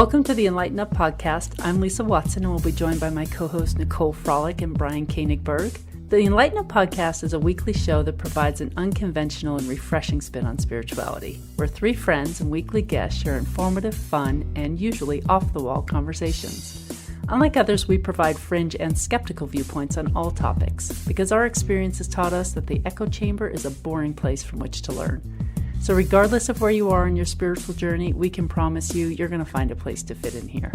Welcome to the enLIGHTenUP podcast. I'm Lisa Watson and will be joined by my co-hosts Nicole Frolick and Brian Koenigberg. The enLIGHTenUP podcast is a weekly show that provides an unconventional and refreshing spin on spirituality, where three friends and weekly guests share informative, fun, and usually off-the-wall conversations. Unlike others, we provide fringe and skeptical viewpoints on all topics, because our experience has taught us that the echo chamber is a boring place from which to learn. So regardless of where you are in your spiritual journey, we can promise you you're going to find a place to fit in here.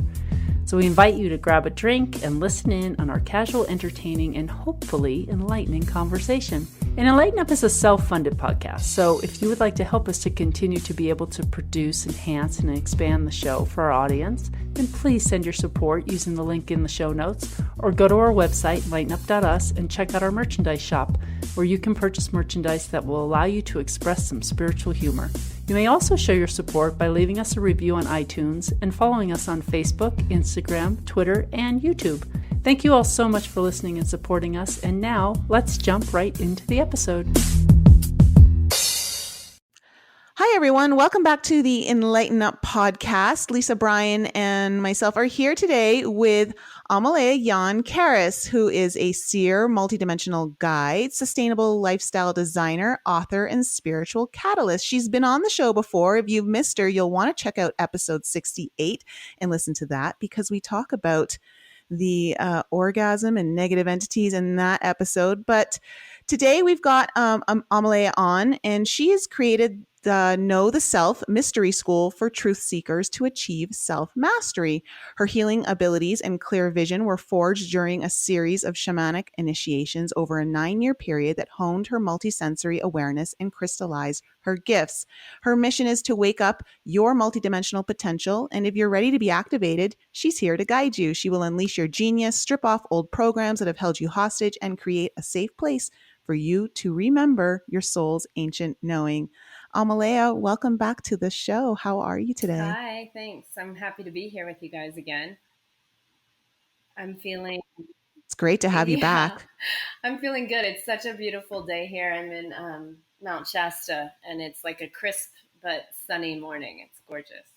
So we invite you to grab a drink and listen in on our casual, entertaining, and hopefully enlightening conversation. And enLIGHTenUP is a self-funded podcast, so if you would like to help us to continue to be able to produce, enhance, and expand the show for our audience, then please send your support using the link in the show notes, or go to our website, enlightenup.us, and check out our merchandise shop, where you can purchase merchandise that will allow you to express some spiritual humor. You may also show your support by leaving us a review on iTunes and following us on Facebook, Instagram, Twitter, and YouTube. Thank you all so much for listening and supporting us, and now let's jump right into the episode. Hi, everyone. Welcome back to the enLIGHTenUP podcast. Lisa, Brian, and myself are here today with Amelia Aeon Karris, who is a seer, multidimensional guide, sustainable lifestyle designer, author, and spiritual catalyst. She's been on the show before. If you've missed her, you'll want to check out episode 68 and listen to that, because we talk about the orgasm and negative entities in that episode. But today we've got Amelia on, and she has created the Know the Self Mystery School for truth seekers to achieve self-mastery. Her healing abilities and clear vision were forged during a series of shamanic initiations over a 9-year period that honed her multisensory awareness and crystallized her gifts. Her mission is to wake up your multidimensional potential, and if you're ready to be activated, she's here to guide you. She will unleash your genius, strip off old programs that have held you hostage, and create a safe place for you to remember your soul's ancient knowing. Amelia, welcome back to the show. How are you today? Hi, thanks. I'm happy to be here with you guys again. It's great to have you back. I'm feeling good. It's such a beautiful day here. I'm in Mount Shasta, and it's like a crisp but sunny morning. It's gorgeous.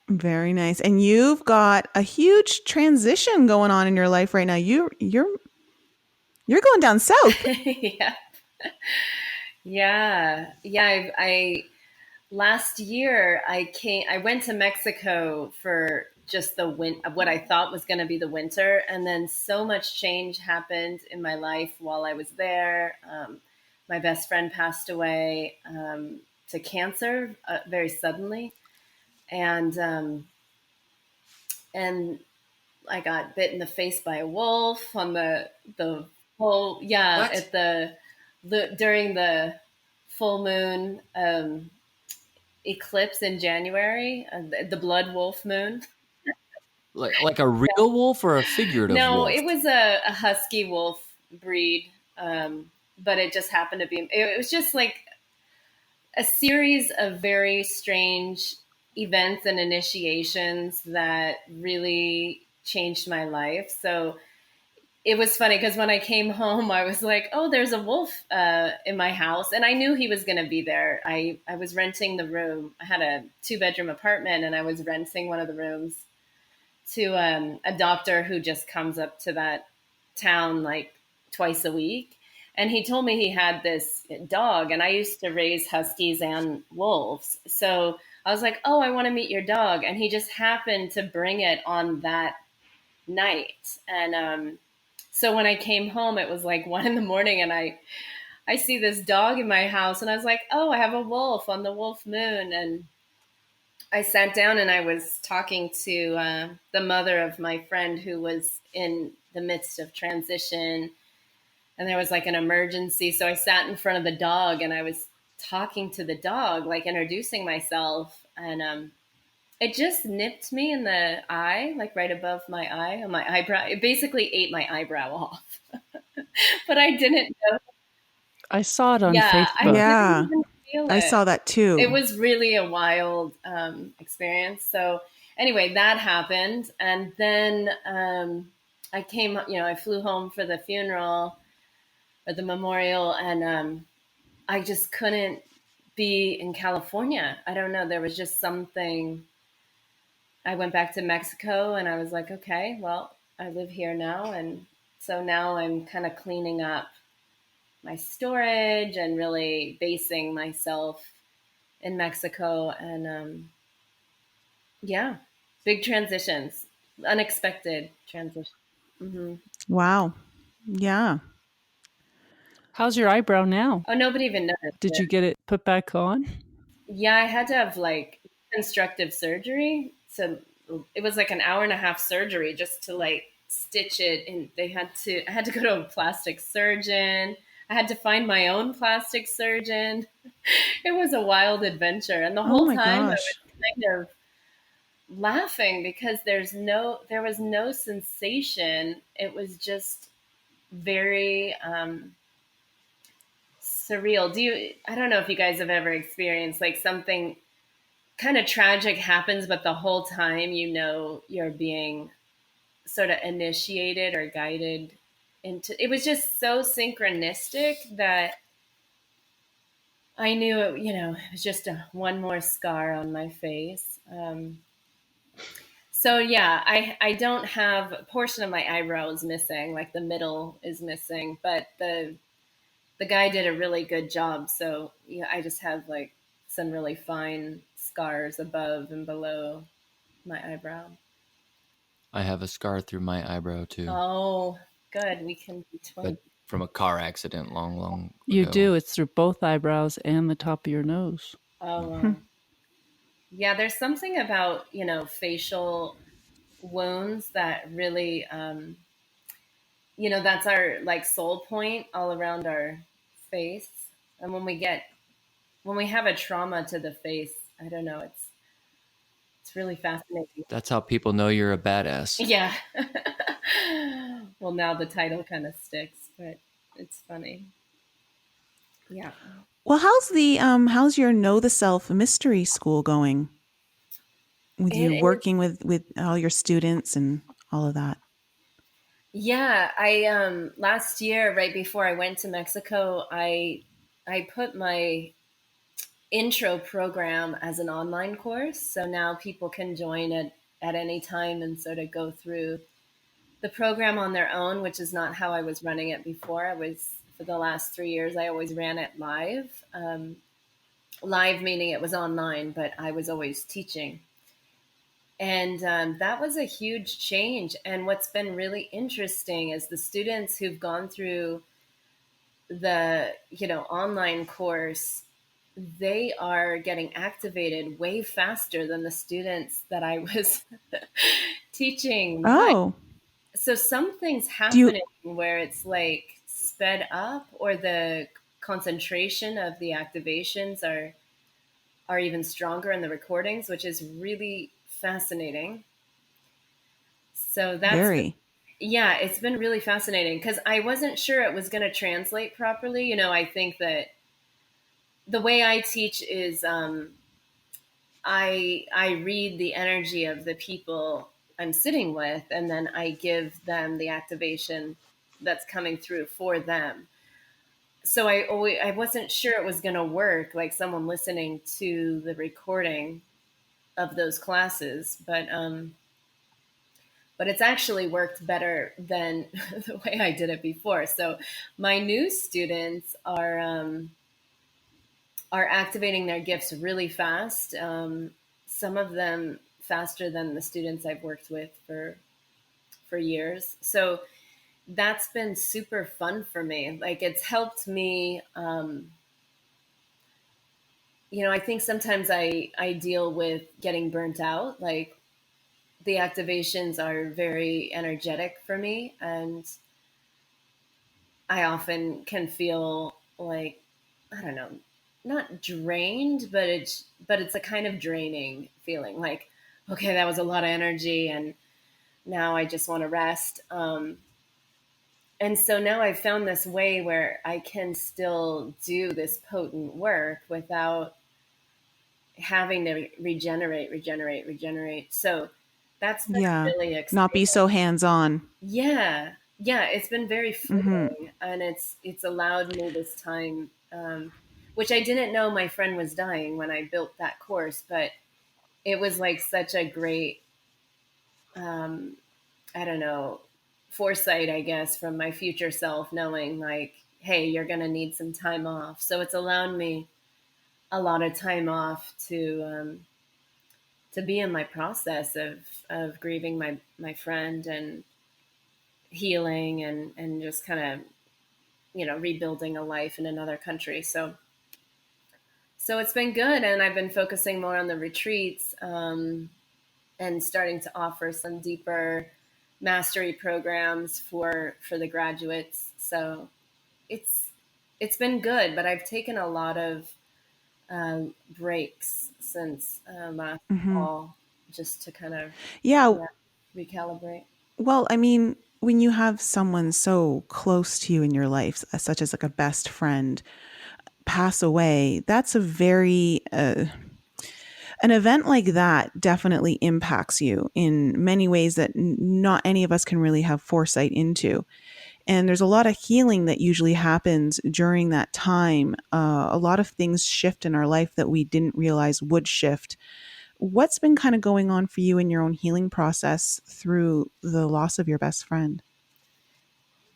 Very nice. And you've got a huge transition going on in your life right now. You're going down south. Yeah. I last year I went to Mexico for just what I thought was going to be the winter, and then so much change happened in my life while I was there. My best friend passed away to cancer very suddenly, and I got bit in the face by a wolf on the whole during the full moon eclipse in January, the blood wolf moon. Like a real wolf or a figurative wolf? No, it was a husky wolf breed, but it just happened to be. It was just like a series of very strange events and initiations that really changed my life. So it was funny because when I came home, I was like, oh, there's a wolf in my house. And I knew he was going to be there. I was renting the room. I had a 2-bedroom apartment, and I was renting one of the rooms to a doctor who just comes up to that town like twice a week. And he told me he had this dog, and I used to raise huskies and wolves. So I was like, oh, I want to meet your dog. And he just happened to bring it on that night. And so when I came home, it was like 1 a.m, and I see this dog in my house, and I was like, oh, I have a wolf on the wolf moon. And I sat down and I was talking to the mother of my friend who was in the midst of transition, and there was like an emergency. So I sat in front of the dog and I was talking to the dog, like introducing myself. And it just nipped me in the eye, like right above my eye, on my eyebrow. It basically ate my eyebrow off, but I didn't know. I saw it on Facebook. I saw that too. It was really a wild experience. So anyway, that happened. And then I flew home for the funeral or the memorial, and I just couldn't be in California. I don't know. There was just something I went back to Mexico and I was like, okay, well, I live here now. And so now I'm kind of cleaning up my storage and really basing myself in Mexico. And yeah, big transitions, unexpected transitions. Hmm. Wow. Yeah. How's your eyebrow now? Oh, nobody even noticed Did it. you get it put back on? Yeah, I had to have like constructive surgery. So it was like an hour and a half surgery just to like stitch it. And I had to go to a plastic surgeon. I had to find my own plastic surgeon. It was a wild adventure. And the Oh whole my time I gosh. was kind of laughing because there was no sensation. It was just very surreal. I don't know if you guys have ever experienced like something kind of tragic happens, but the whole time you're being sort of initiated or guided into. It was just so synchronistic that I knew it was just one more scar on my face. So yeah, I don't have a portion of my eyebrow is missing, like the middle is missing, but the guy did a really good job. So yeah, I just have like some really fine scars above and below my eyebrow. I have a scar through my eyebrow too, Oh, good. We can be twins. but from a car accident long You ago. do. It's through both eyebrows and the top of your nose. Oh, wow. Yeah, there's something about, facial wounds that really, that's our like soul point all around our face. And when we have a trauma to the face, I don't know, it's really fascinating. That's how people know you're a badass. Yeah. Well, now the title kind of sticks, but it's funny. Yeah. Well, how's your Know the Self Mystery School going? With It you is. working with all your students and all of that. Yeah, I last year right before I went to Mexico, I put my intro program as an online course. So now people can join it at any time and sort of go through the program on their own, which is not how I was running it before. For the last 3 years, I always ran it live. Live meaning it was online, but I was always teaching. And that was a huge change. And what's been really interesting is the students who've gone through the online course, they are getting activated way faster than the students that I was teaching. Oh, So something's do you? happening where it's like sped up, or the concentration of the activations are even stronger in the recordings, which is really fascinating. So Very. yeah, it's been really fascinating because I wasn't sure it was going to translate properly. I think that the way I teach is I read the energy of the people I'm sitting with, and then I give them the activation that's coming through for them. So I wasn't sure it was going to work, like someone listening to the recording of those classes, but it's actually worked better than the way I did it before. So my new students are activating their gifts really fast. Some of them faster than the students I've worked with for years. So that's been super fun for me. Like it's helped me. I think sometimes I deal with getting burnt out. Like the activations are very energetic for me, and I often can feel like, I don't know, not drained, but it's a kind of draining feeling. Like, okay, that was a lot of energy, and now I just want to rest. And so now I've found this way where I can still do this potent work without having to regenerate. So that's been Yeah. really Not be exciting. so hands-on. Yeah, yeah, it's been very Mm-hmm. freeing, and it's allowed me this time, which I didn't know my friend was dying when I built that course, but it was like such a great I don't know, foresight, I guess, from my future self, knowing like, hey, you're going to need some time off. So it's allowed me a lot of time off to be in my process of grieving my friend and healing and just kind of, rebuilding a life in another country. So it's been good. And I've been focusing more on the retreats, and starting to offer some deeper mastery programs for the graduates. So it's it's been good, but I've taken a lot of breaks since last Hmm. fall, just to kind of, Yeah. yeah, recalibrate. Well, I mean, when you have someone so close to you in your life, such as like a best friend, pass away, that's a very an event like that definitely impacts you in many ways that not any of us can really have foresight into. And there's a lot of healing that usually happens during that time. A lot of things shift in our life that we didn't realize would shift. What's been kind of going on for you in your own healing process through the loss of your best friend?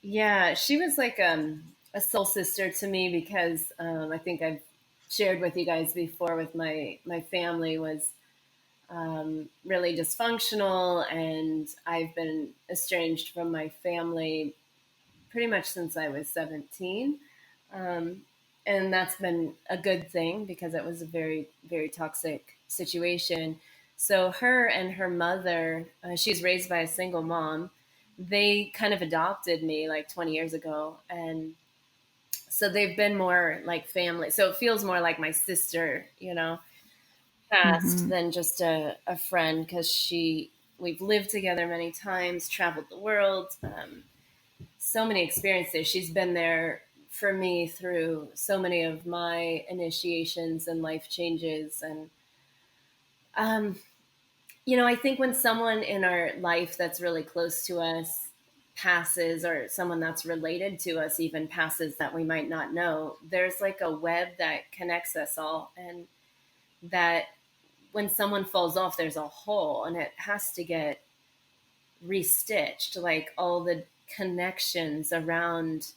Yeah, she was like a soul sister to me because I think I've shared with you guys before with my family was really dysfunctional, and I've been estranged from my family pretty much since I was 17. Um, and that's been a good thing because it was a very, very toxic situation. So, her and her mother, she's raised by a single mom. They kind of adopted me like 20 years ago. And so they've been more like family. So it feels more like my sister, past Hmm. than just a friend because we've lived together many times, traveled the world, so many experiences. She's been there for me through so many of my initiations and life changes. And, um, I think when someone in our life that's really close to us passes, or someone that's related to us even passes that we might not know, there's like a web that connects us all. And that when someone falls off, there's a hole and it has to get restitched, like all the connections around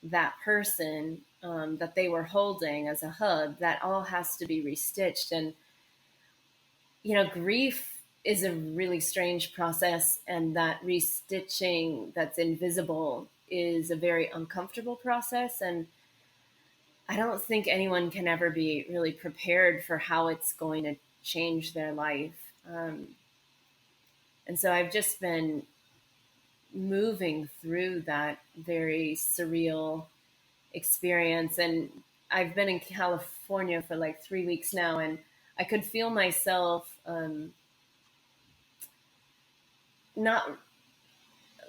that person, that they were holding as a hub, that all has to be restitched. And grief is a really strange process, and that restitching that's invisible is a very uncomfortable process. And I don't think anyone can ever be really prepared for how it's going to change their life. And so I've just been moving through that very surreal experience. And I've been in California for like 3 weeks now, and I could feel myself, not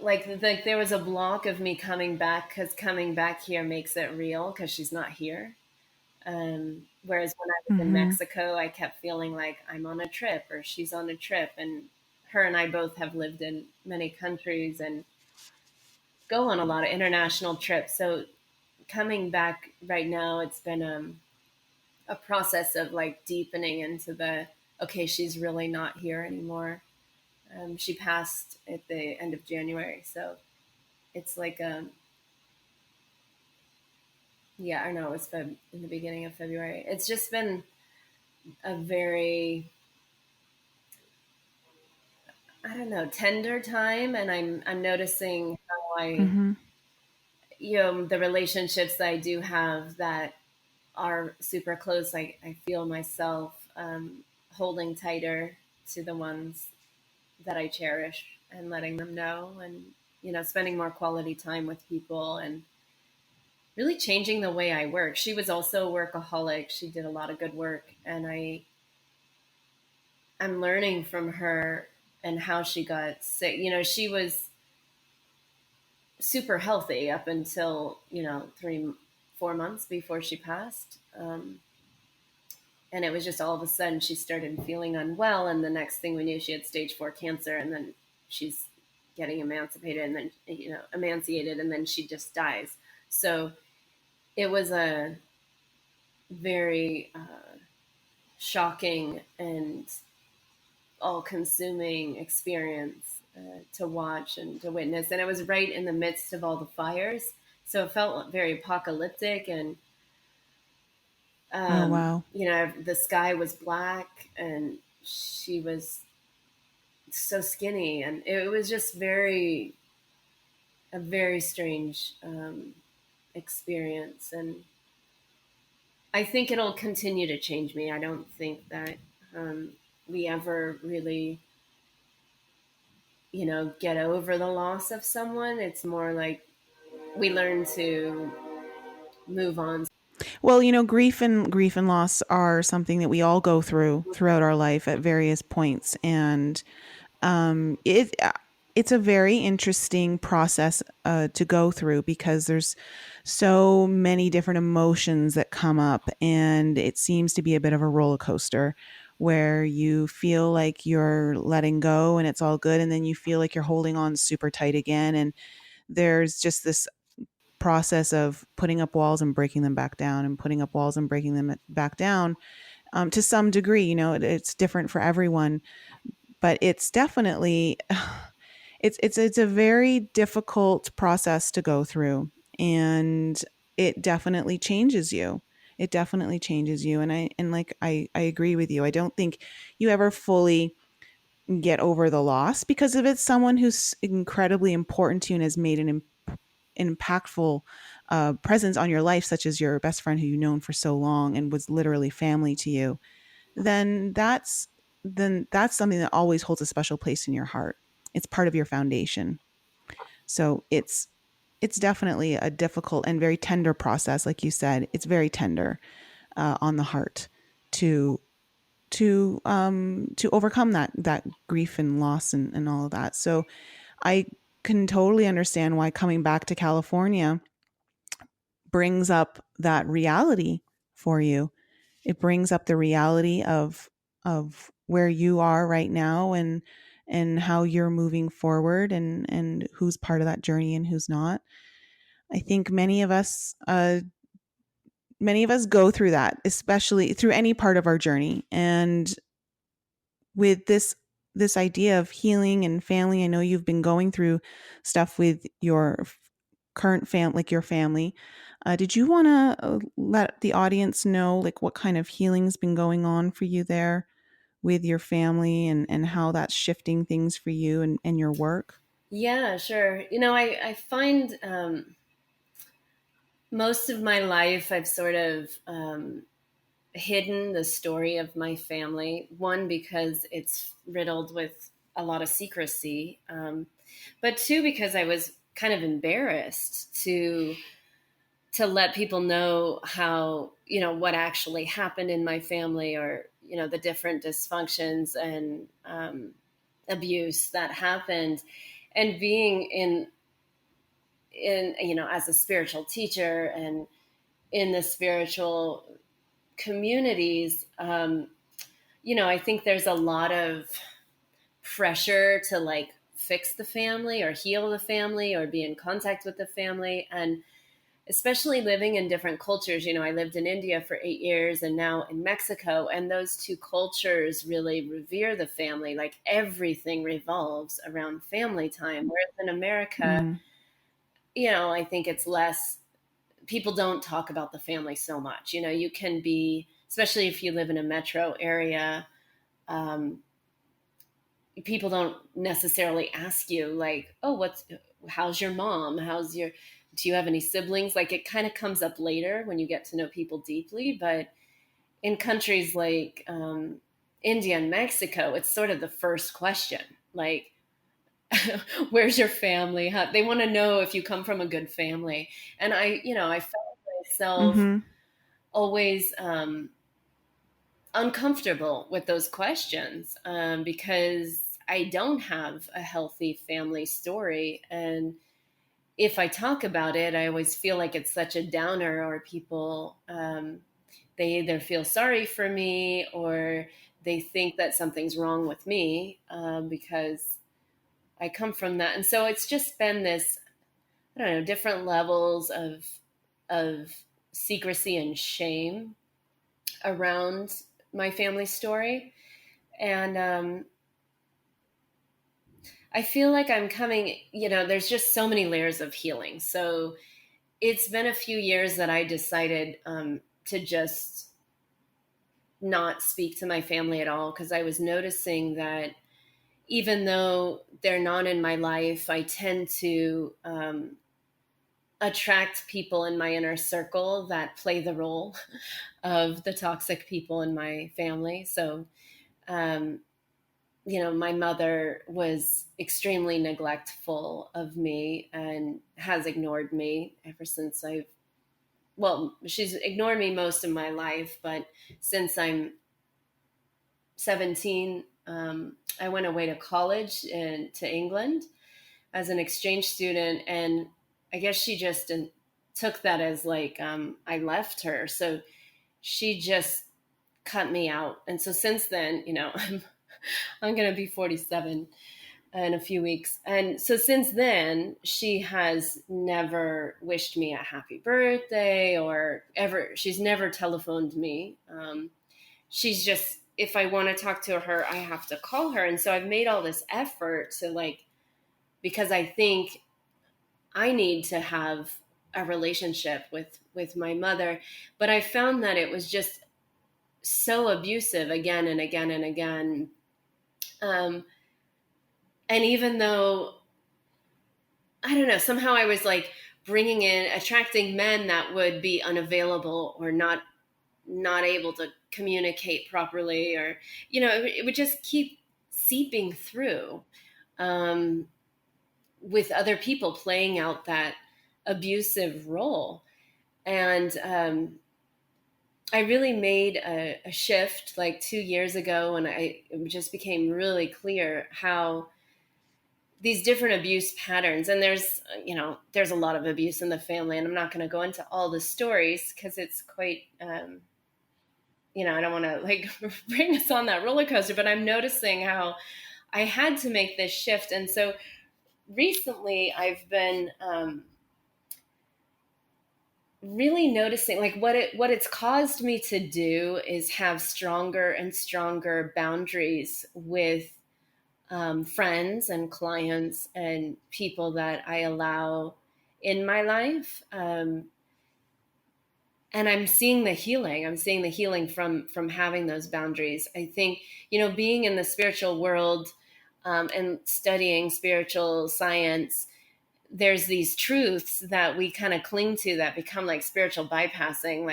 like there was a block of me coming back because coming back here makes it real because she's not here. Whereas when I was in Hmm. Mexico, I kept feeling like I'm on a trip or she's on a trip. And her and I both have lived in many countries and go on a lot of international trips. So coming back right now, it's been a process of like deepening into the, okay, she's really not here anymore. She passed at the end of January. So it's like, yeah, I know it's been in the beginning of February. It's just been a very, I don't know, tender time. And I'm noticing how Hmm. the relationships that I do have that are super close, I feel myself holding tighter to the ones that I cherish and letting them know, and spending more quality time with people and really changing the way I work. She was also a workaholic. She did a lot of good work, and I'm learning from her and how she got sick. She was super healthy up until 3 4 months before she passed. And it was just all of a sudden she started feeling unwell, and the next thing we knew, she had stage 4 cancer, and then she's getting emancipated, and then emaciated, and then she just dies. So it was a very shocking and all-consuming experience to watch and to witness. And I was right in the midst of all the fires, so it felt very apocalyptic. And Oh, wow. the sky was black, and she was so skinny, and it was just a very strange experience. And I think it'll continue to change me. I don't think that we ever really, get over the loss of someone. It's more like we learn to move on. Well, grief and loss are something that we all go through throughout our life at various points, and it's a very interesting process to go through, because there's so many different emotions that come up, and it seems to be a bit of a roller coaster where you feel like you're letting go and it's all good, and then you feel like you're holding on super tight again, and there's just this process of putting up walls and breaking them back down, and putting up walls and breaking them back down. To some degree, it's different for everyone, but it's definitely it's a very difficult process to go through, and it definitely changes you. It definitely changes you, and I agree with you. I don't think you ever fully get over the loss, because if it's someone who's incredibly important to you and has made an impactful presence on your life, such as your best friend who you've known for so long and was literally family to you, then that's something that always holds a special place in your heart. It's part of your foundation. So it's definitely a difficult and very tender process. Like you said, it's very tender on the heart to overcome that grief and loss and all of that. So I can totally understand why coming back to California brings up that reality for you. It brings up the reality of where you are right now, and how you're moving forward, and who's part of that journey and who's not. I think many of us go through that, especially through any part of our journey. And with this idea of healing and family, I know you've been going through stuff with your current like your family. Did you want to let the audience know like what kind of healing's been going on for you there with your family, and how that's shifting things for you and your work? Yeah, sure. I find most of my life I've sort of hidden the story of my family. One, because it's riddled with a lot of secrecy, but two, because I was kind of embarrassed to let people know how, what actually happened in my family, or, the different dysfunctions and abuse that happened. And being in, as a spiritual teacher and in the spiritual communities, I think there's a lot of pressure to like fix the family or heal the family or be in contact with the family. And especially living in different cultures, I lived in India for 8 years and now in Mexico, and those two cultures really revere the family. Like everything revolves around family time. Whereas in America, Mm. I think it's less, people don't talk about the family so much. You can be, especially if you live in a metro area, people don't necessarily ask you like, oh, how's your mom? Do you have any siblings? Like it kind of comes up later when you get to know people deeply. But in countries like India and Mexico, it's sort of the first question. Like, where's your family? They want to know if you come from a good family. And I felt myself Mm-hmm. always uncomfortable with those questions because I don't have a healthy family story. And if I talk about it, I always feel like it's such a downer, or people, they either feel sorry for me or they think that something's wrong with me because I come from that. And so it's just been this, I don't know, different levels of secrecy and shame around my family story. And I feel like I'm coming, there's just so many layers of healing. So it's been a few years that I decided to just not speak to my family at all, because I was noticing that even though they're not in my life, I tend to attract people in my inner circle that play the role of the toxic people in my family. So, my mother was extremely neglectful of me and has ignored me ever since she's ignored me most of my life, but since I'm 17, I went away to college to England as an exchange student. And I guess she just took that as like, I left her. So she just cut me out. And so since then, I'm going to be 47 in a few weeks. And so since then, she has never wished me a happy birthday she's never telephoned me. She's just, if I want to talk to her, I have to call her. And so I've made all this effort to because I think I need to have a relationship with my mother. But I found that it was just so abusive again and again and again. And even though, I don't know, somehow I was attracting men that would be unavailable or not able to communicate properly, or, it would just keep seeping through with other people playing out that abusive role. And I really made a shift 2 years ago, and it just became really clear how these different abuse patterns, and there's a lot of abuse in the family, and I'm not going to go into all the stories because it's quite, I don't want to bring us on that roller coaster, but I'm noticing how I had to make this shift. And so recently I've been really noticing what it's caused me to do is have stronger and stronger boundaries with friends and clients and people that I allow in my life. And I'm seeing the healing. I'm seeing the healing from having those boundaries. I think, being in the spiritual world and studying spiritual science, there's these truths that we kind of cling to that become like spiritual bypassing.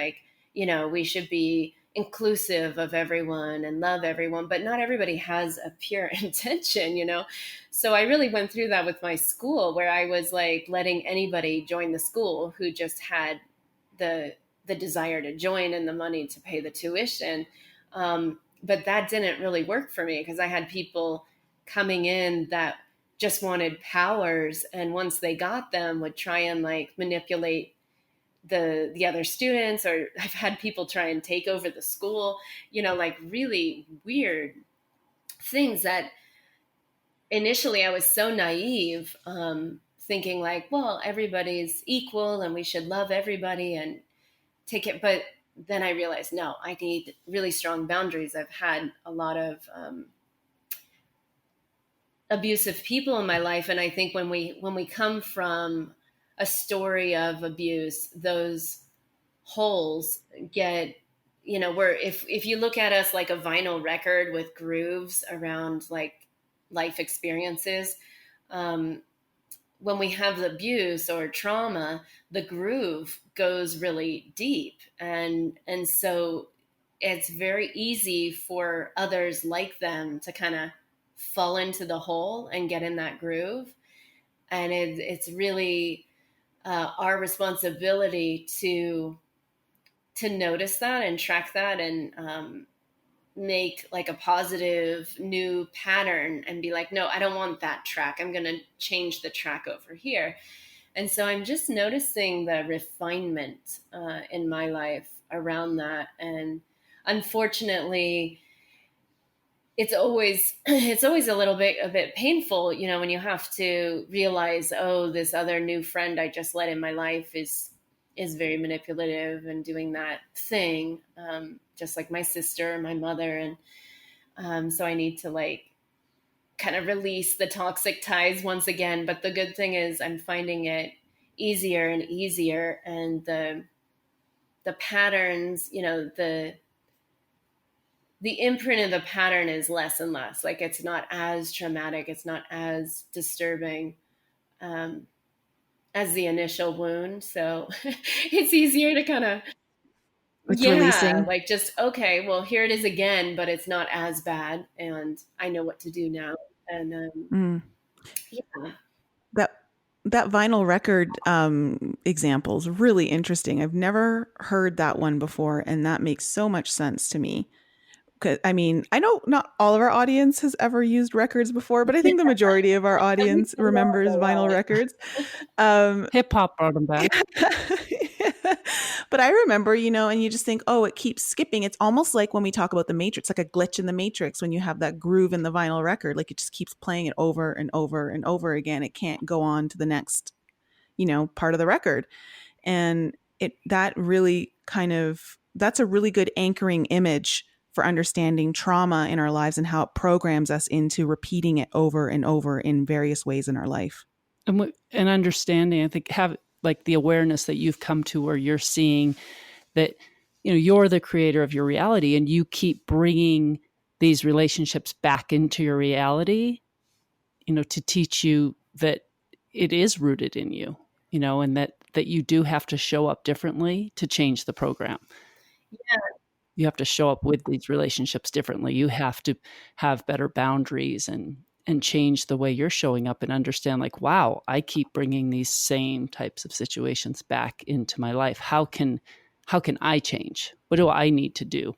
We should be inclusive of everyone and love everyone, but not everybody has a pure intention, So I really went through that with my school, where I was letting anybody join the school who just had the desire to join and the money to pay the tuition. But that didn't really work for me, because I had people coming in that just wanted powers, and once they got them would try and manipulate the other students, or I've had people try and take over the school, really weird things that initially I was so naive, thinking well, everybody's equal and we should love everybody and take it. But then I realized, no, I need really strong boundaries. I've had a lot of abusive people in my life. And I think when we come from a story of abuse, those holes get, where if you look at us like a vinyl record with grooves around life experiences, when we have the abuse or trauma, the groove goes really deep. And so it's very easy for others like them to kind of fall into the hole and get in that groove. And it's really our responsibility to notice that and track that and make a positive new pattern and be no, I don't want that track. I'm going to change the track over here. And so I'm just noticing the refinement in my life around that. And unfortunately, it's always a little bit a bit painful, when you have to realize, oh, this other new friend I just let in my life is very manipulative and doing that thing, just like my sister, my mother. And so I need to kind of release the toxic ties once again. But the good thing is I'm finding it easier and easier, and the patterns, the imprint of the pattern is less and less. Like, it's not as traumatic, it's not as disturbing as the initial wound. So it's easier to kind of, It's releasing. like, just, okay, well, here it is again, but it's not as bad, and I know what to do now. And yeah. That that vinyl record example is really interesting. I've never heard that one before, and that makes so much sense to me. 'Cause, I mean, I know not all of our audience has ever used records before, but I think the majority of our At least audience I know remembers so vinyl well. records. Um, Hip hop brought them back. but I remember, and you just think, oh, it keeps skipping. It's almost like when we talk about the Matrix, like a glitch in the Matrix, when you have that groove in the vinyl record, like it just keeps playing it over and over and over again. It can't go on to the next, part of the record. And that really that's a really good anchoring image for understanding trauma in our lives and how it programs us into repeating it over and over in various ways in our life. And understanding, I think, have like the awareness that you've come to where you're seeing that, you're the creator of your reality, and you keep bringing these relationships back into your reality, to teach you that it is rooted in you, and that you do have to show up differently to change the program. Yeah. You have to show up with these relationships differently. You have to have better boundaries and change the way you're showing up, and understand, like, wow, I keep bringing these same types of situations back into my life. How can I change? What do I need to do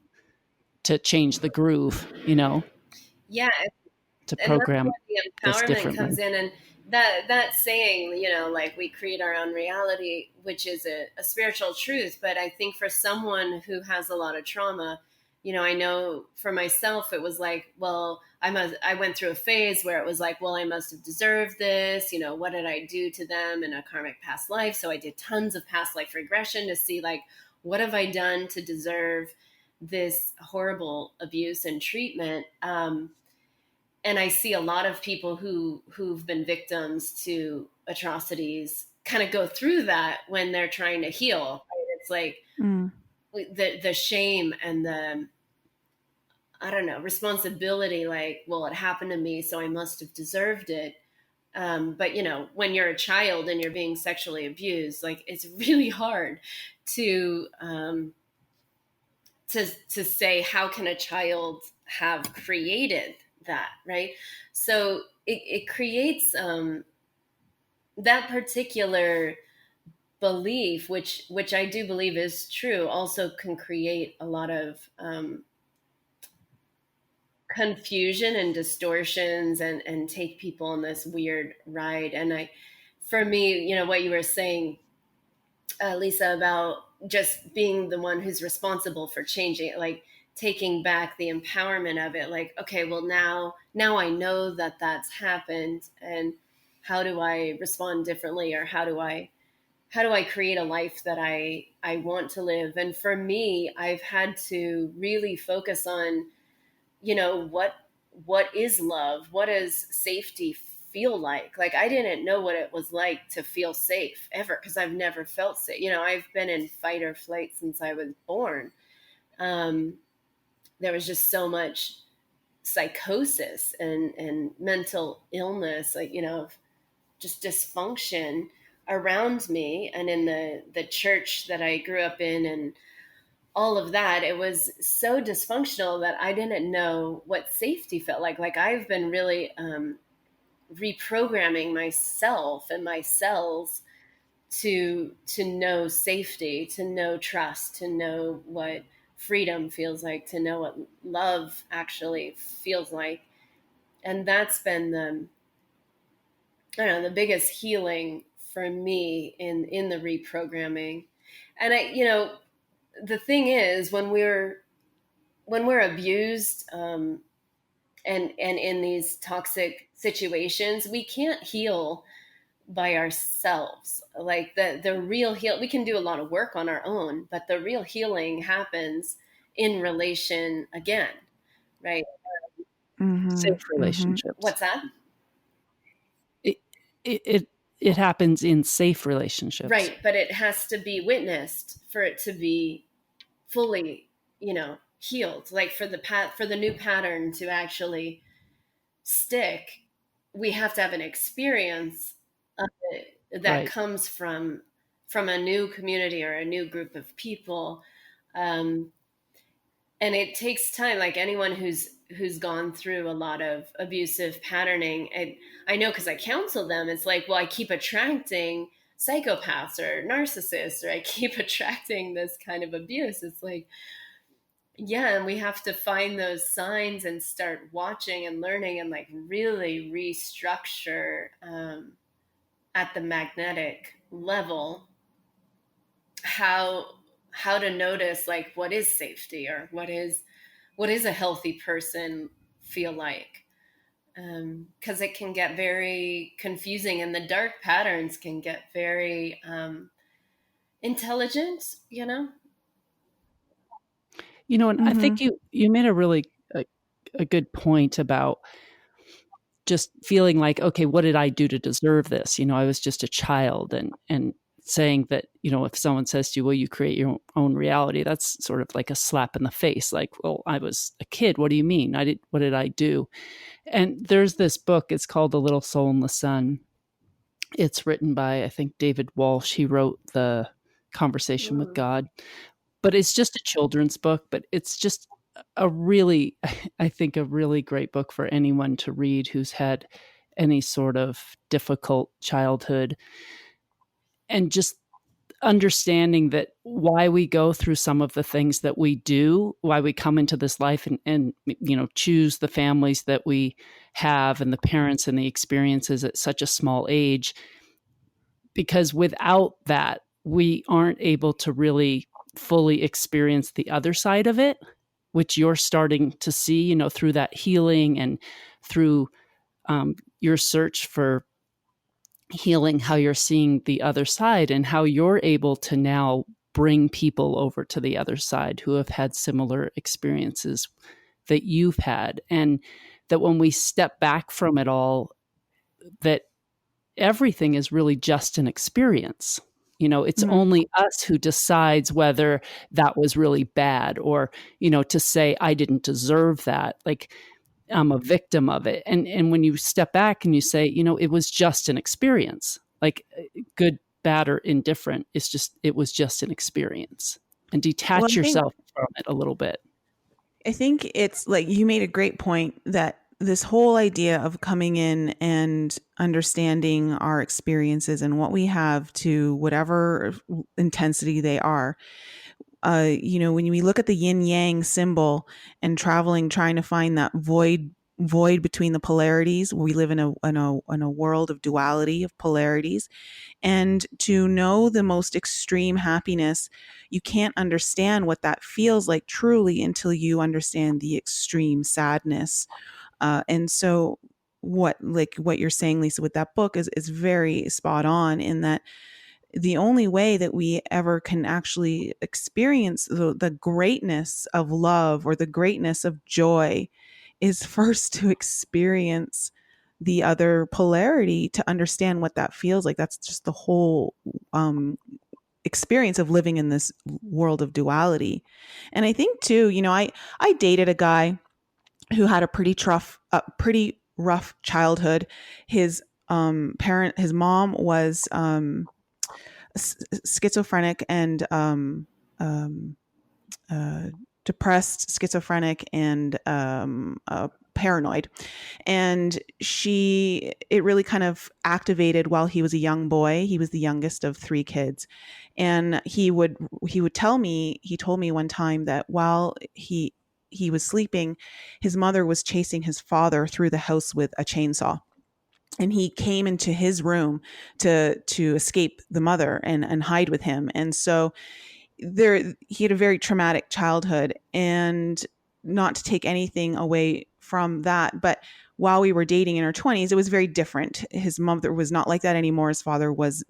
to change the groove, Yeah. to And that's program where the this empowerment differently? comes in. And that saying, like, we create our own reality, which is a spiritual truth. But I think for someone who has a lot of trauma, I know for myself, it was like, well, I went through a phase where it was like, well, I must have deserved this. What did I do to them in a karmic past life? So I did tons of past life regression to see, like, what have I done to deserve this horrible abuse and treatment? And I see a lot of people who've been victims to atrocities kind of go through that when they're trying to heal. Right? It's like the shame and the, I don't know, responsibility. Like, well, it happened to me, so I must have deserved it. But when you're a child and you're being sexually abused, like, it's really hard to to say, how can a child have created that, right? So it creates that particular belief, which I do believe is true, also can create a lot of confusion and distortions, and take people on this weird ride. And for me, what you were saying, Lisa, about just being the one who's responsible for changing it, like taking back the empowerment of it. Like, okay, well, now I know that that's happened, and how do I respond differently, or how do I create a life that I want to live? And for me, I've had to really focus on, what is love? What does safety feel like? Like, I didn't know what it was like to feel safe ever, because I've never felt safe. I've been in fight or flight since I was born. There was just so much psychosis and mental illness, like, just dysfunction around me, and in the church that I grew up in, and all of that. It was so dysfunctional that I didn't know what safety felt like. Like, I've been really reprogramming myself and my cells to know safety, to know trust, to know what freedom feels like, to know what love actually feels like. And that's been the biggest healing for me in the reprogramming. And the thing is, when we're abused, and in these toxic situations, we can't heal by ourselves. Like, the real heal, we can do a lot of work on our own, but the real healing happens in relation again, right? Mm-hmm. Safe relationships. What's that? It, it happens in safe relationships. Right. But it has to be witnessed for it to be fully, healed. Like for the new pattern to actually stick, we have to have an experience of it that comes from a new community or a new group of people. And it takes time. Like anyone who's gone through a lot of abusive patterning, and I know because I counsel them, it's like, well, I keep attracting psychopaths or narcissists, or I keep attracting this kind of abuse. It's like, yeah, and we have to find those signs and start watching and learning and like really restructure at the magnetic level how to notice like what is safety, or what is a healthy person feel like, because it can get very confusing, and the dark patterns can get very intelligent, and I think you made a really a good point about just feeling like, okay, what did I do to deserve this? I was just a child, and saying that, if someone says to you, well, you create your own reality, that's sort of like a slap in the face. Like, well, I was a kid. What do you mean? What did I do? And there's this book, it's called The Little Soul in the Sun. It's written by, I think, David Walsh. He wrote The Conversation with God, but it's just a children's book, but it's just I think a really great book for anyone to read who's had any sort of difficult childhood, and just understanding that why we go through some of the things that we do, why we come into this life and choose the families that we have and the parents and the experiences at such a small age, because without that, we aren't able to really fully experience the other side of it, which you're starting to see, through that healing and through your search for healing, how you're seeing the other side and how you're able to now bring people over to the other side who have had similar experiences that you've had. And that when we step back from it all, that everything is really just an experience. It's only us who decides whether that was really bad, or, to say, I didn't deserve that. Like, I'm a victim of it. And when you step back and you say, it was just an experience, like good, bad, or indifferent, it was just an experience, and detach yourself from it a little bit. I think it's like you made a great point that this whole idea of coming in and understanding our experiences and what we have, to whatever intensity they are, when we look at the yin yang symbol and traveling, trying to find that void between the polarities, we live in a world of duality, of polarities. And to know the most extreme happiness, you can't understand what that feels like truly until you understand the extreme sadness. And so what you're saying, Lisa, with that book is very spot on, in that the only way that we ever can actually experience the greatness of love or the greatness of joy is first to experience the other polarity, to understand what that feels like. That's just the whole experience of living in this world of duality. And I think too, I dated a guy who had a pretty rough childhood. His his mom was schizophrenic and depressed, schizophrenic, and paranoid. And it really kind of activated while he was a young boy. He was the youngest of 3 kids. And he told me one time that while he was sleeping, his mother was chasing his father through the house with a chainsaw. And he came into his room to escape the mother and hide with him. And so he had a very traumatic childhood, and not to take anything away from that, but while we were dating in our 20s, it was very different. His mother was not like that anymore. His father was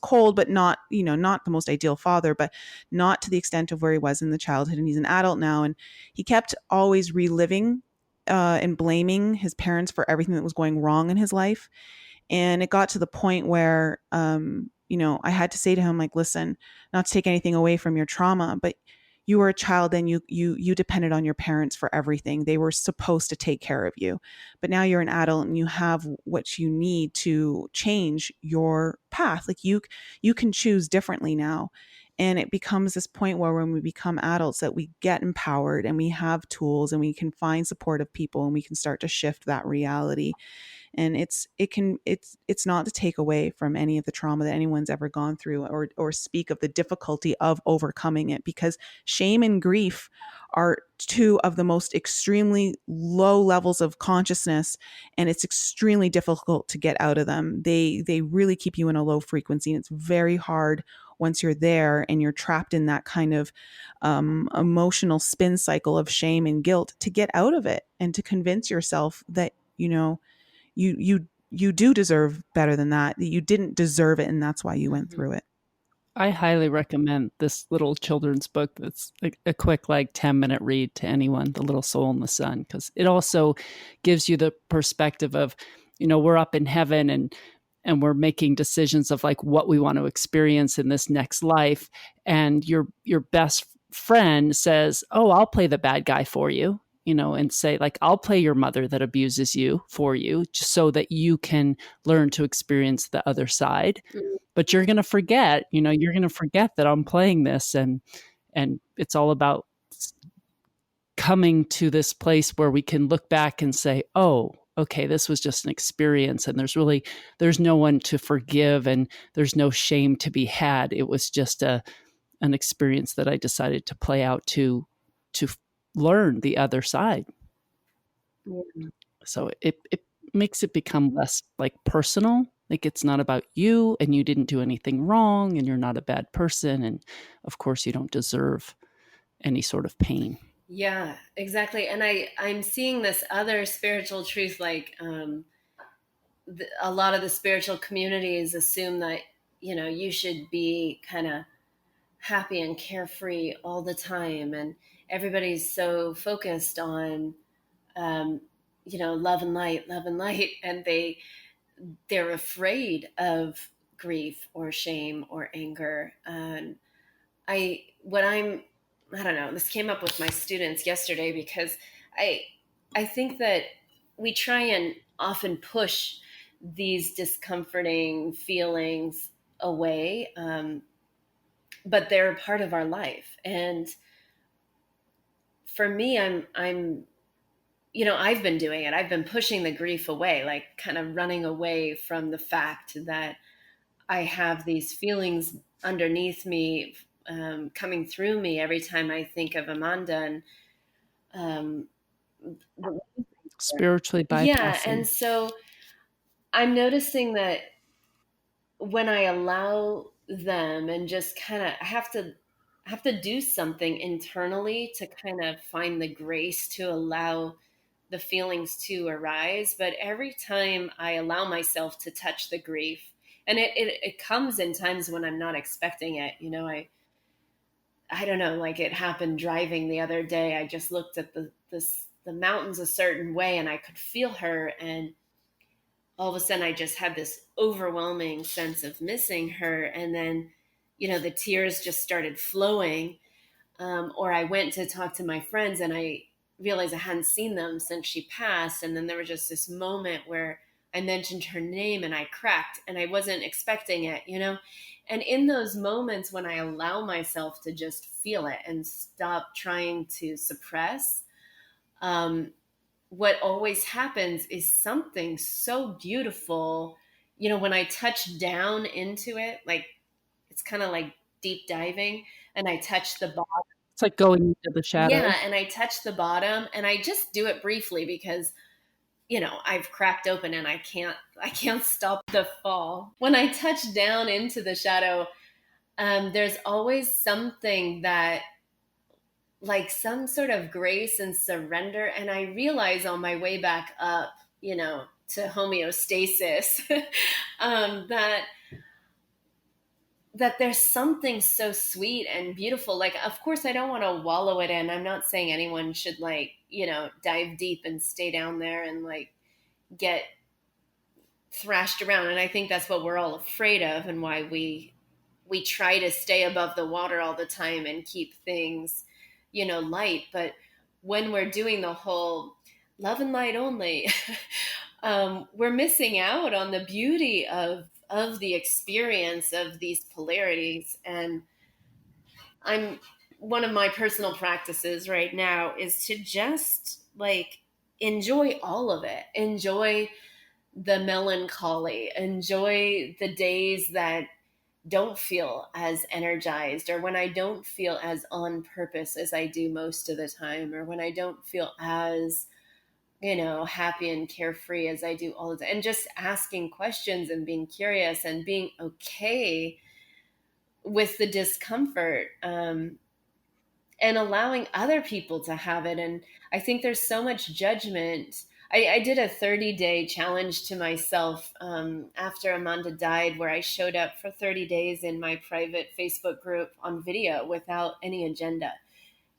cold, but not, not the most ideal father, but not to the extent of where he was in the childhood. And he's an adult now, and he kept always reliving and blaming his parents for everything that was going wrong in his life. And it got to the point where, I had to say to him, like, listen, not to take anything away from your trauma, but you were a child and you depended on your parents for everything. They were supposed to take care of you. But now you're an adult and you have what you need to change your path. Like you can choose differently now. And it becomes this point where when we become adults that we get empowered and we have tools and we can find supportive people and we can start to shift that reality. And it's not to take away from any of the trauma that anyone's ever gone through or speak of the difficulty of overcoming it, because shame and grief are two of the most extremely low levels of consciousness, and it's extremely difficult to get out of them. They really keep you in a low frequency, and it's very hard once you're there and you're trapped in that kind of emotional spin cycle of shame and guilt to get out of it and to convince yourself that you do deserve better than that you didn't deserve it, and that's why you went through it. I highly recommend this little children's book that's a quick 10-minute read to anyone, The Little Soul in the Sun, because it also gives you the perspective of, we're up in heaven and we're making decisions of what we want to experience in this next life. And your best friend says, oh, I'll play the bad guy for you, and say I'll play your mother that abuses you for you just so that you can learn to experience the other side. Mm-hmm. But you're going to forget, that I'm playing this and it's all about coming to this place where we can look back and say, oh, okay, this was just an experience and there's no one to forgive and there's no shame to be had. It was just an experience that I decided to play out to learn the other side. Yeah. So it makes it become less personal. It's not about you and you didn't do anything wrong and you're not a bad person. And of course you don't deserve any sort of pain. Yeah, exactly. And I'm seeing this other spiritual truth, a lot of the spiritual communities assume that, you should be kind of happy and carefree all the time. And everybody's so focused on, love and light. And they're afraid of grief or shame or anger. And I don't know, this came up with my students yesterday because I think that we try and often push these discomforting feelings away, but they're a part of our life. And for me, I've been doing it. I've been pushing the grief away, kind of running away from the fact that I have these feelings underneath me, coming through me every time I think of Amanda. And spiritually bypassing. Yeah, and so I'm noticing that when I allow them and just kind of have to do something internally to kind of find the grace to allow the feelings to arise. But every time I allow myself to touch the grief, and it comes in times when I'm not expecting it. I don't know, it happened driving the other day. I just looked at the mountains a certain way and I could feel her. And all of a sudden I just had this overwhelming sense of missing her. And then, the tears just started flowing. Or I went to talk to my friends and I realized I hadn't seen them since she passed. And then there was just this moment where I mentioned her name and I cracked and I wasn't expecting it, And in those moments when I allow myself to just feel it and stop trying to suppress, what always happens is something so beautiful. When I touch down into it, it's kind of like deep diving, and I touch the bottom. It's like going into the shadow. Yeah, and I touch the bottom, and I just do it briefly because I've cracked open and I can't stop the fall. When I touch down into the shadow, there's always something that, some sort of grace and surrender. And I realize on my way back up, to homeostasis, that that there's something so sweet and beautiful. Like, of course, I don't want to wallow it in. I'm not saying anyone should, like, dive deep and stay down there and like get thrashed around. And I think that's what we're all afraid of, and why we try to stay above the water all the time and keep things, light. But when we're doing the whole love and light only, we're missing out on the beauty of the experience of these polarities. And one of my personal practices right now is to just like enjoy all of it. Enjoy the melancholy, enjoy the days that don't feel as energized, or when I don't feel as on purpose as I do most of the time, or when I don't feel as, happy and carefree as I do all the time. And just asking questions and being curious and being okay with the discomfort, and allowing other people to have it. And I think there's so much judgment. I did a 30-day challenge to myself after Amanda died, where I showed up for 30 days in my private Facebook group on video without any agenda,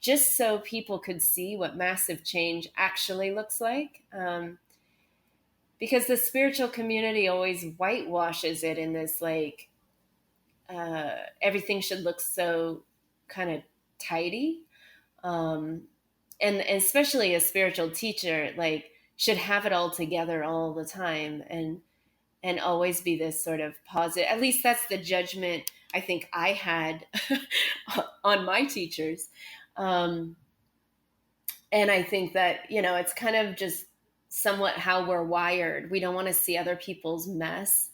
just so people could see what massive change actually looks like. Because the spiritual community always whitewashes it in this, like, everything should look so kind of tidy. And especially a spiritual teacher, like, should have it all together all the time, and always be this sort of positive. At least that's the judgment I think I had on my teachers. And I think that, it's kind of just somewhat how we're wired. We don't want to see other people's mess.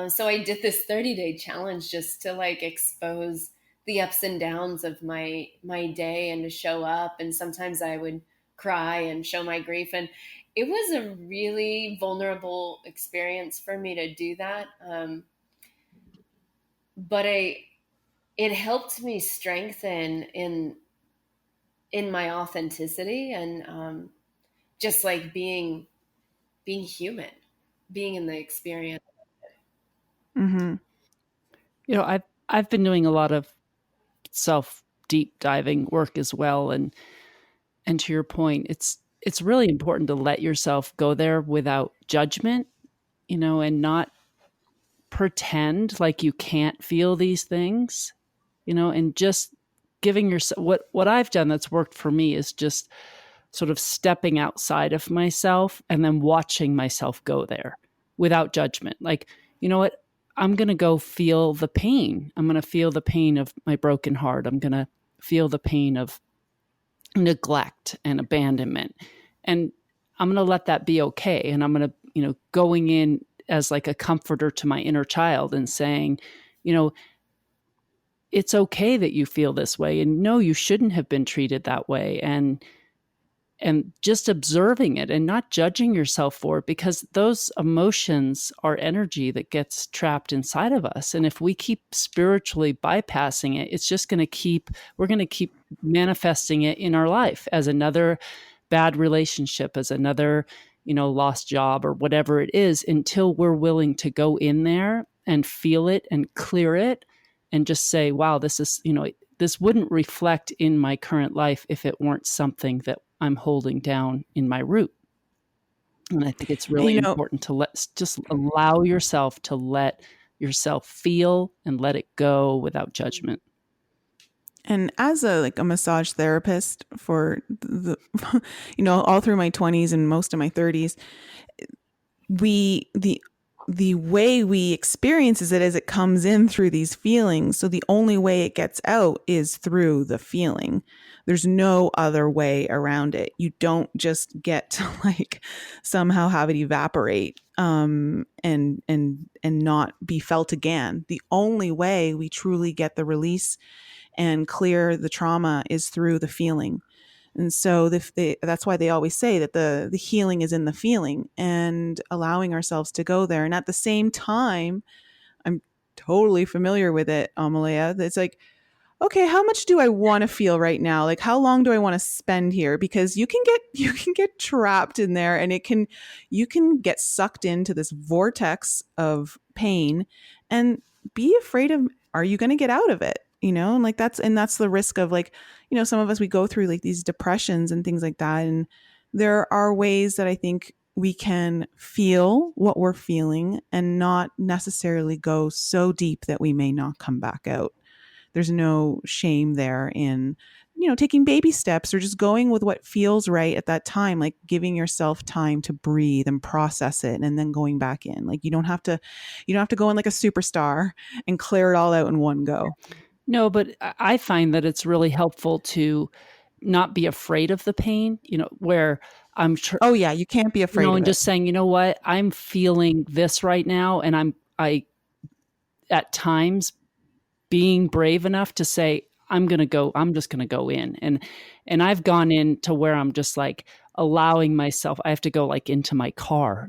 So I did this 30-day challenge just to like expose the ups and downs of my day, and to show up. And sometimes I would cry and show my grief. And it was a really vulnerable experience for me to do that. But it helped me strengthen in my authenticity, and just like being human, being in the experience. Mm-hmm. I've been doing a lot of self deep diving work as well, and to your point, it's really important to let yourself go there without judgment, and not pretend like you can't feel these things, and just giving yourself what I've done that's worked for me is just sort of stepping outside of myself and then watching myself go there without judgment. Like, you know what? I'm going to go feel the pain. I'm going to feel the pain of my broken heart. I'm going to feel the pain of neglect and abandonment. And I'm going to let that be okay. And I'm going to, going in as like a comforter to my inner child and saying, it's okay that you feel this way. And no, you shouldn't have been treated that way. And just observing it and not judging yourself for it, because those emotions are energy that gets trapped inside of us. And if we keep spiritually bypassing it, it's just we're going to keep manifesting it in our life as another bad relationship, as another, lost job or whatever it is, until we're willing to go in there and feel it and clear it and just say, wow, this is, this wouldn't reflect in my current life if it weren't something that I'm holding down in my root. And I think it's really important to just allow yourself to let yourself feel and let it go without judgment. And as a massage therapist for all through my 20s and most of my 30s, the way we experiences it is it comes in through these feelings. So the only way it gets out is through the feeling. There's no other way around it. You don't just get to somehow have it evaporate and not be felt again. The only way we truly get the release and clear the trauma is through the feeling. And so that's why they always say that the healing is in the feeling, and allowing ourselves to go there. And at the same time, I'm totally familiar with it, Amelia. It's like, okay, how much do I want to feel right now? Like, how long do I want to spend here? Because you can get trapped in there, and you can get sucked into this vortex of pain and be afraid of are you going to get out of it? And like that's the risk of like, some of us, we go through like these depressions and things like that. And there are ways that I think we can feel what we're feeling and not necessarily go so deep that we may not come back out. There's no shame there in, taking baby steps or just going with what feels right at that time, like giving yourself time to breathe and process it and then going back in. Like you don't have to go in like a superstar and clear it all out in one go. No, but I find that it's really helpful to not be afraid of the pain, where I'm oh yeah, you can't be afraid of and it. just saying, you know what, I'm feeling this right now. And I at times being brave enough to say, I'm just going to go in. And I've gone in to where I'm just like allowing myself, I have to go like into my car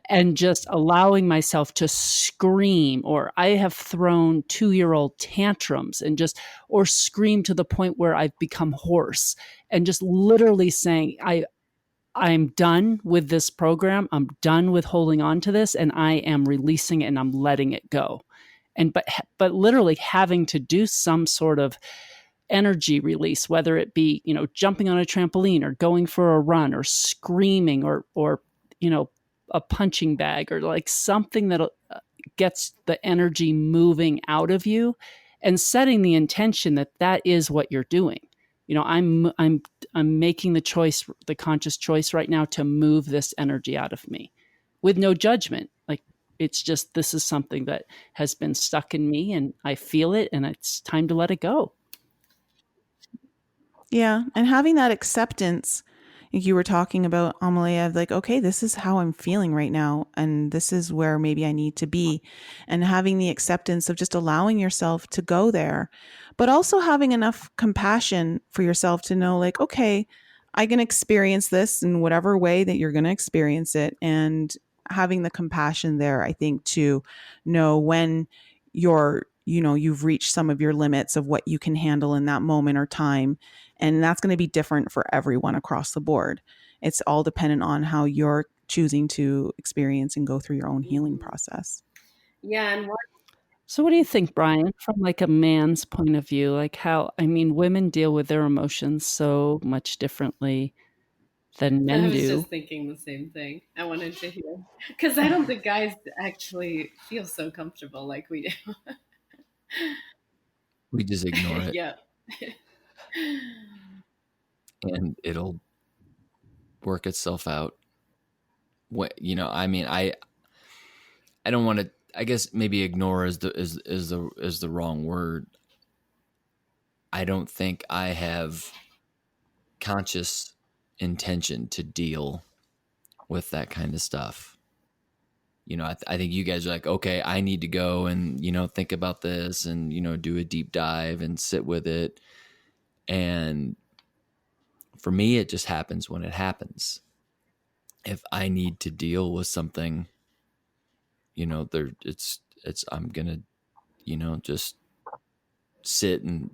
and just allowing myself to scream, or I have thrown 2-year-old tantrums or scream to the point where I've become hoarse and just literally saying, I'm done with this program. I'm done with holding on to this, and I am releasing it and I'm letting it go. And but literally having to do some sort of energy release, whether it be, jumping on a trampoline or going for a run or screaming or a punching bag or like something that gets the energy moving out of you, and setting the intention that is what you're doing. I'm making the conscious choice right now to move this energy out of me with no judgment. Like, it's just, this is something that has been stuck in me and I feel it and it's time to let it go. Yeah. And having that acceptance, like you were talking about, Amelia, of like, okay, this is how I'm feeling right now. And this is where maybe I need to be. And having the acceptance of just allowing yourself to go there, but also having enough compassion for yourself to know like, okay, I can experience this in whatever way that you're going to experience it. And having the compassion there, I think, to know when you've reached some of your limits of what you can handle in that moment or time. And that's going to be different for everyone across the board. It's all dependent on how you're choosing to experience and go through your own healing process. Yeah. And so what do you think, Brian, from like a man's point of view, like women deal with their emotions so much differently than men do. I was just thinking the same thing. I wanted to hear, because I don't think guys actually feel so comfortable like we do. We just ignore it. Yeah. And it'll work itself out. I don't want to, I guess maybe ignore is the wrong word. I don't think I have conscious intention to deal with that kind of stuff. I think you guys are like, okay, I need to go and, think about this and, do a deep dive and sit with it. And for me, it just happens when it happens. If I need to deal with something, I'm going to, just sit and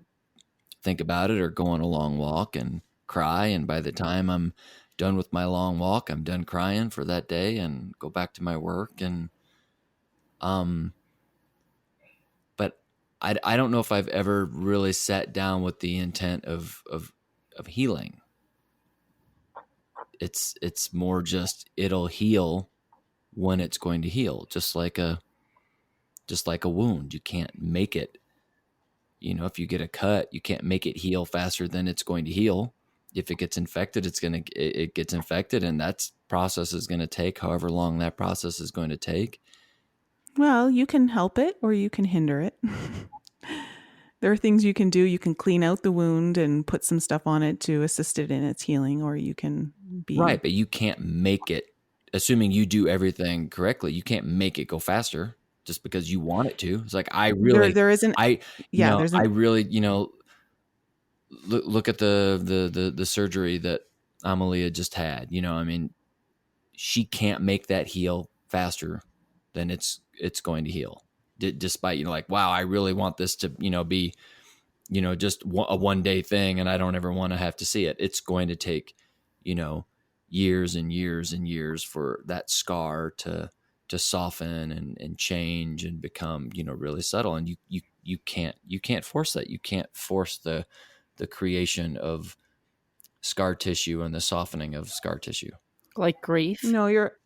think about it or go on a long walk and cry. And by the time I'm done with my long walk, I'm done crying for that day and go back to my work. And, but I don't know if I've ever really sat down with the intent of healing. It's more just, it'll heal when it's going to heal. Just like a wound. You can't make it, if you get a cut, you can't make it heal faster than it's going to heal. If it gets infected, it gets infected, and that process is going to take however long that process is going to take. Well, you can help it or you can hinder it. There are things you can do. You can clean out the wound and put some stuff on it to assist it in its healing, or you can be... Right, but you can't make it, assuming you do everything correctly, you can't make it go faster just because you want it to. It's like, I really... There isn't... I really, look at the surgery that Amelia just had. She can't make that heal faster than it's going to heal. Despite, like, wow, I really want this to, be, just a one-day thing, and I don't ever want to have to see it. It's going to take, years and years and years for that scar to soften and change and become, really subtle. And you can't force that. You can't force the creation of scar tissue and the softening of scar tissue. Like grief. No, you're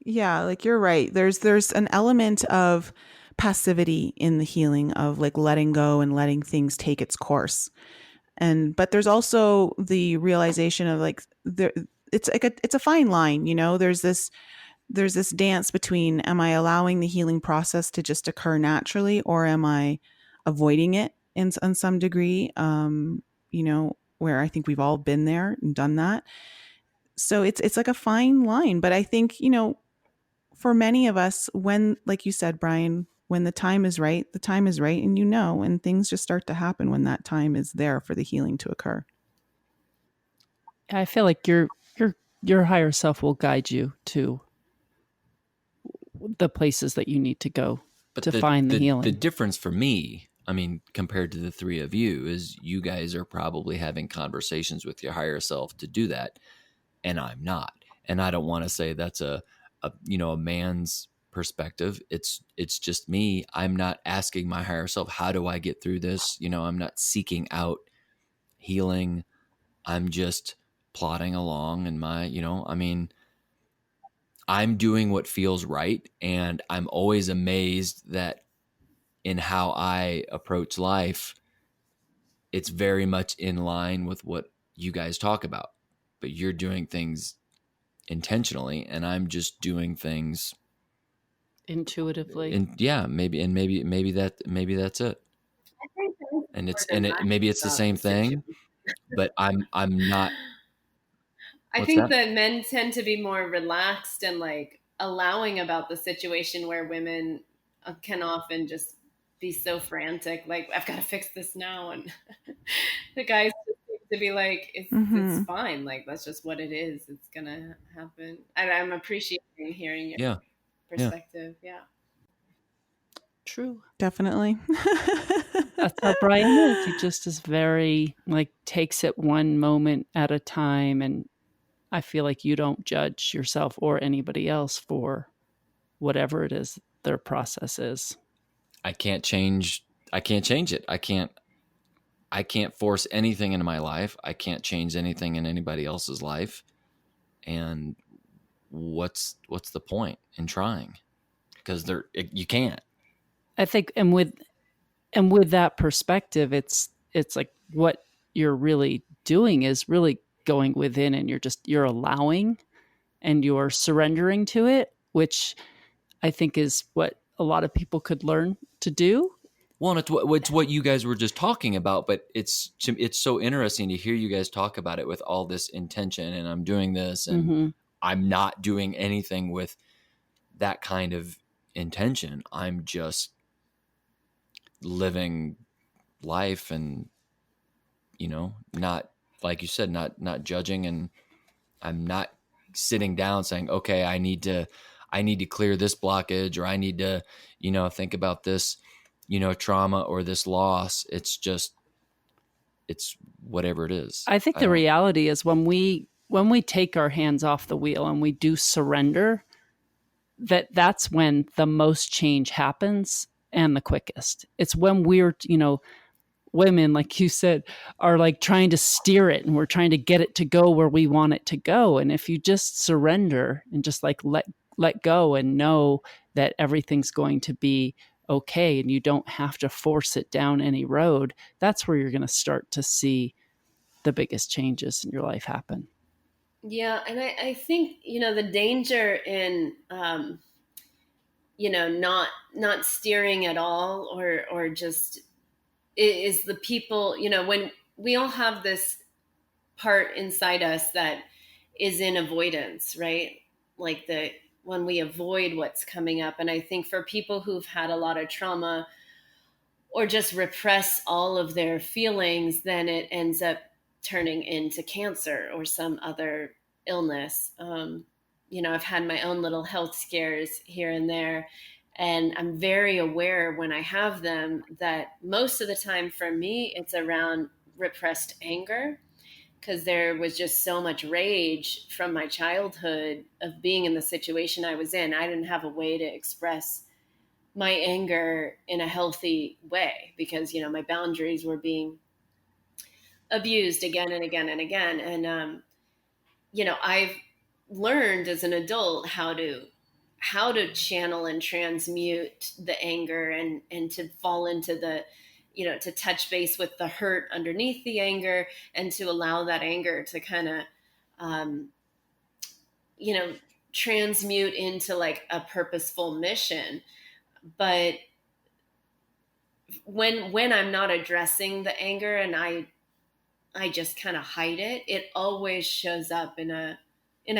right. There's an element of passivity in the healing of like letting go and letting things take its course. But there's also the realization of like it's a fine line, there's this dance between, am I allowing the healing process to just occur naturally, or am I avoiding it in some degree? Where I think we've all been there and done that. So it's like a fine line. But I think, for many of us, when, like you said, Brian, when the time is right, the time is right. And and things just start to happen when that time is there for the healing to occur. I feel like your higher self will guide you to the places that you need to go to find the healing. The difference for me, I mean, compared to the three of you, is you guys are probably having conversations with your higher self to do that, and I'm not. And I don't want to say that's a man's perspective. It's just me. I'm not asking my higher self, how do I get through this? I'm not seeking out healing. I'm just plodding along, and I'm doing what feels right. And I'm always amazed that in how I approach life, it's very much in line with what you guys talk about. But you're doing things intentionally, and I'm just doing things intuitively. And yeah, maybe that's it. Maybe it's the same thing, but I'm not. I think that men tend to be more relaxed and like allowing about the situation, where women can often just be so frantic, like, I've got to fix this now. And the guys just seem to be like, it's fine. Like, that's just what it is. It's going to happen. And I'm appreciating hearing your perspective. Yeah. True. Definitely. That's how Brian is. He just is very, like, takes it one moment at a time. And I feel like you don't judge yourself or anybody else for whatever it is their process is. I can't change it. I can't force anything into my life. I can't change anything in anybody else's life. And what's the point in trying? Because you can't. I think, and with that perspective, it's like what you're really doing is really going within, and you're allowing and you're surrendering to it, which I think is what a lot of people could learn to do. Well, and it's what you guys were just talking about, but it's so interesting to hear you guys talk about it with all this intention, and I'm doing this, and I'm not doing anything with that kind of intention. I'm just living life, and not, like you said, not judging, and I'm not sitting down saying, okay, I need to clear this blockage, or I need to think about this trauma or this loss. It's whatever it is. I think the reality is when we take our hands off the wheel and we do surrender, that's when the most change happens, and the quickest. It's when we're, women, like you said, are like trying to steer it, and we're trying to get it to go where we want it to go. And if you just surrender and just like let go and know that everything's going to be okay, and you don't have to force it down any road, that's where you're going to start to see the biggest changes in your life happen. Yeah. And I think, the danger in, not steering at all, or just is the people, when we all have this part inside us that is in avoidance, right? Like when we avoid what's coming up. And I think for people who've had a lot of trauma or just repress all of their feelings, then it ends up turning into cancer or some other illness. I've had my own little health scares here and there, and I'm very aware when I have them that most of the time for me, it's around repressed anger. because there was just so much rage from my childhood of being in the situation I was in. I didn't have a way to express my anger in a healthy way because, my boundaries were being abused again and again and again. And, I've learned as an adult how to channel and transmute the anger and to fall into the, to touch base with the hurt underneath the anger and to allow that anger to kind of, um, transmute into like a purposeful mission. But when I'm not addressing the anger and I just kind of hide it, it always shows up in a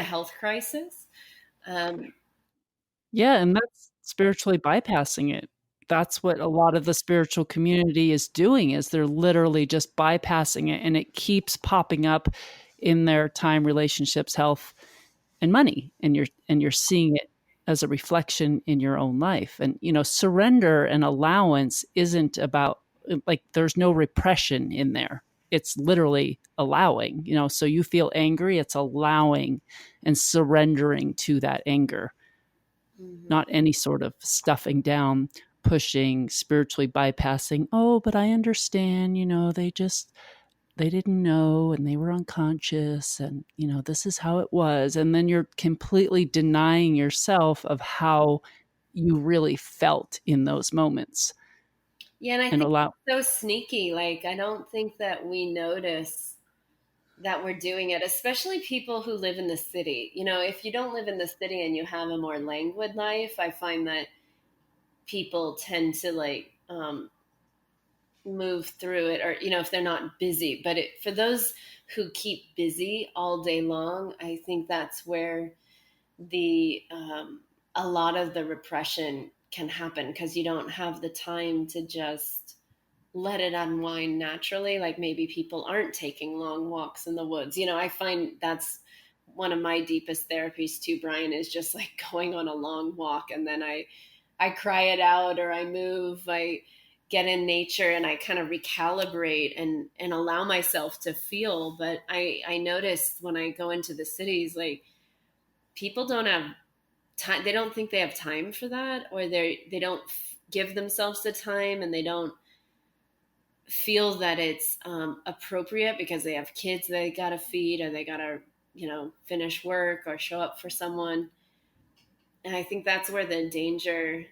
health crisis. Um, Yeah, and that's spiritually bypassing it. That's what a lot of the spiritual community is doing, is they're literally just bypassing it, and it keeps popping up in their time, relationships, health, and money, and you're seeing it as a reflection in your own life. And surrender and allowance isn't about, like, there's no repression in there. It's literally allowing. So you feel angry, it's allowing and surrendering to that anger, not any sort of stuffing down, pushing, spiritually bypassing. Oh, but I understand, they didn't know and they were unconscious and, this is how it was. And then you're completely denying yourself of how you really felt in those moments. yeah, and I And think allow, it's so sneaky. Like, I don't think that we notice that we're doing it, especially people who live in the city. If you don't live in the city and you have a more languid life, I find that people tend to like move through it, or if they're not busy. But for those who keep busy all day long, I think that's where the a lot of the repression can happen, because you don't have the time to just let it unwind naturally. Like, maybe people aren't taking long walks in the woods. I find that's one of my deepest therapies too, Brian, is just like going on a long walk, and then I cry it out, or I move, I get in nature, and I kind of recalibrate and allow myself to feel. But I noticed when I go into the cities, like, people don't have time. They don't think they have time for that, or they don't give themselves the time, and they don't feel that it's appropriate because they have kids they gotta feed, or they gotta finish work or show up for someone. And I think that's where the danger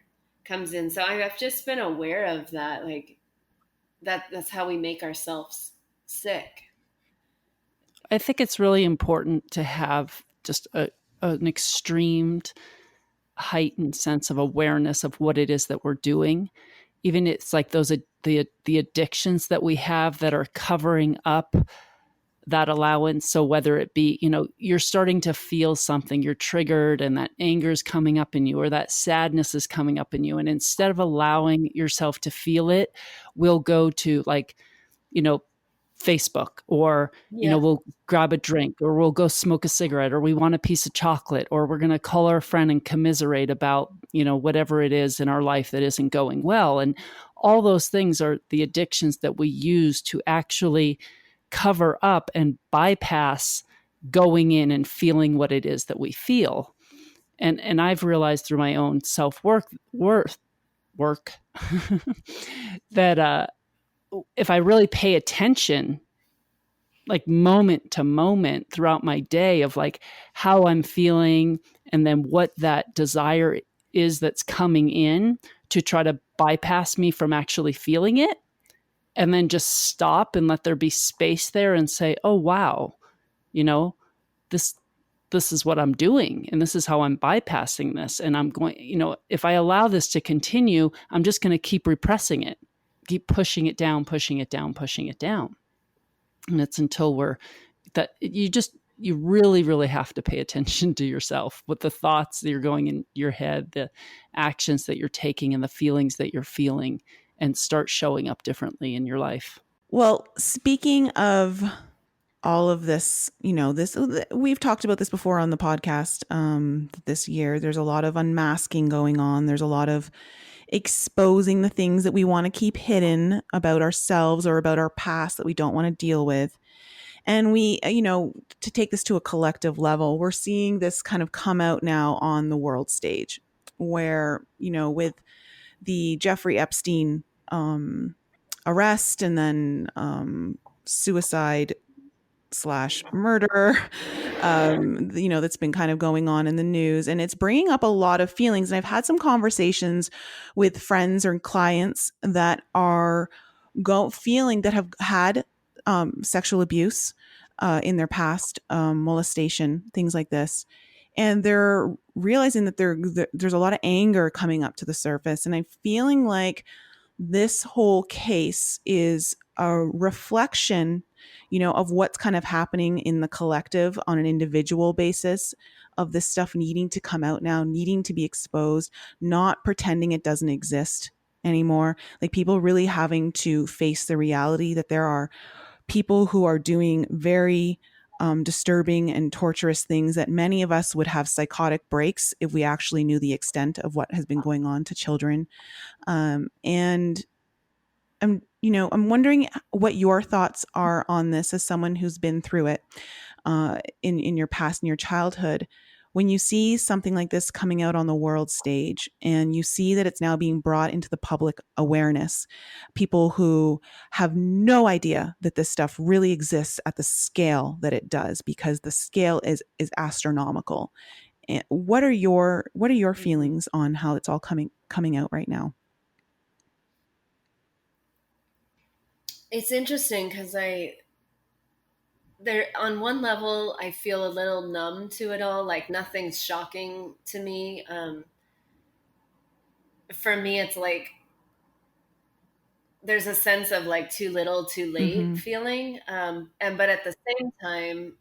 comes in. So I've just been aware of that, like that's how we make ourselves sick. I think it's really important to have just an extreme heightened sense of awareness of what it is that we're doing. Even it's like the addictions that we have that are covering up that allowance. So whether it be, you're starting to feel something, you're triggered, and that anger is coming up in you, or that sadness is coming up in you. And instead of allowing yourself to feel it, we'll go to, like, Facebook, or, Yeah. we'll grab a drink, or we'll go smoke a cigarette, or we want a piece of chocolate, or we're going to call our friend and commiserate about, whatever it is in our life that isn't going well. And all those things are the addictions that we use to actually cover up and bypass going in and feeling what it is that we feel. And I've realized through my own self-work that if I really pay attention, like moment to moment throughout my day, of like how I'm feeling, and then what that desire is that's coming in to try to bypass me from actually feeling it, and then just stop and let there be space there and say, oh, wow, this is what I'm doing, and this is how I'm bypassing this. And I'm going, if I allow this to continue, I'm just going to keep repressing it, keep pushing it down, pushing it down, pushing it down. And it's until you really, really have to pay attention to yourself, with the thoughts that you're going in your head, the actions that you're taking, and the feelings that you're feeling, and start showing up differently in your life. Well, speaking of all of this, we've talked about this before on the podcast. This year, there's a lot of unmasking going on. There's a lot of exposing the things that we want to keep hidden about ourselves or about our past that we don't want to deal with. And we, to take this to a collective level, we're seeing this kind of come out now on the world stage where, with the Jeffrey Epstein arrest and then suicide / murder, that's been kind of going on in the news, and it's bringing up a lot of feelings. And I've had some conversations with friends or clients that are feeling that have had sexual abuse in their past, molestation, things like this. And they're realizing that there's a lot of anger coming up to the surface. And I'm feeling like this whole case is a reflection, of what's kind of happening in the collective on an individual basis, of this stuff needing to come out now, needing to be exposed, not pretending it doesn't exist anymore. Like, people really having to face the reality that there are people who are doing very disturbing and torturous things, that many of us would have psychotic breaks if we actually knew the extent of what has been going on to children. And I'm wondering what your thoughts are on this as someone who's been through it in your past, in your childhood. When you see something like this coming out on the world stage and you see that it's now being brought into the public awareness, people who have no idea that this stuff really exists at the scale that it does, because the scale is astronomical. And what are your feelings on how it's all coming out right now? It's interesting because on one level, I feel a little numb to it all. Like, nothing's shocking to me. For me, it's like there's a sense of like too little, too late feeling. But at the same time,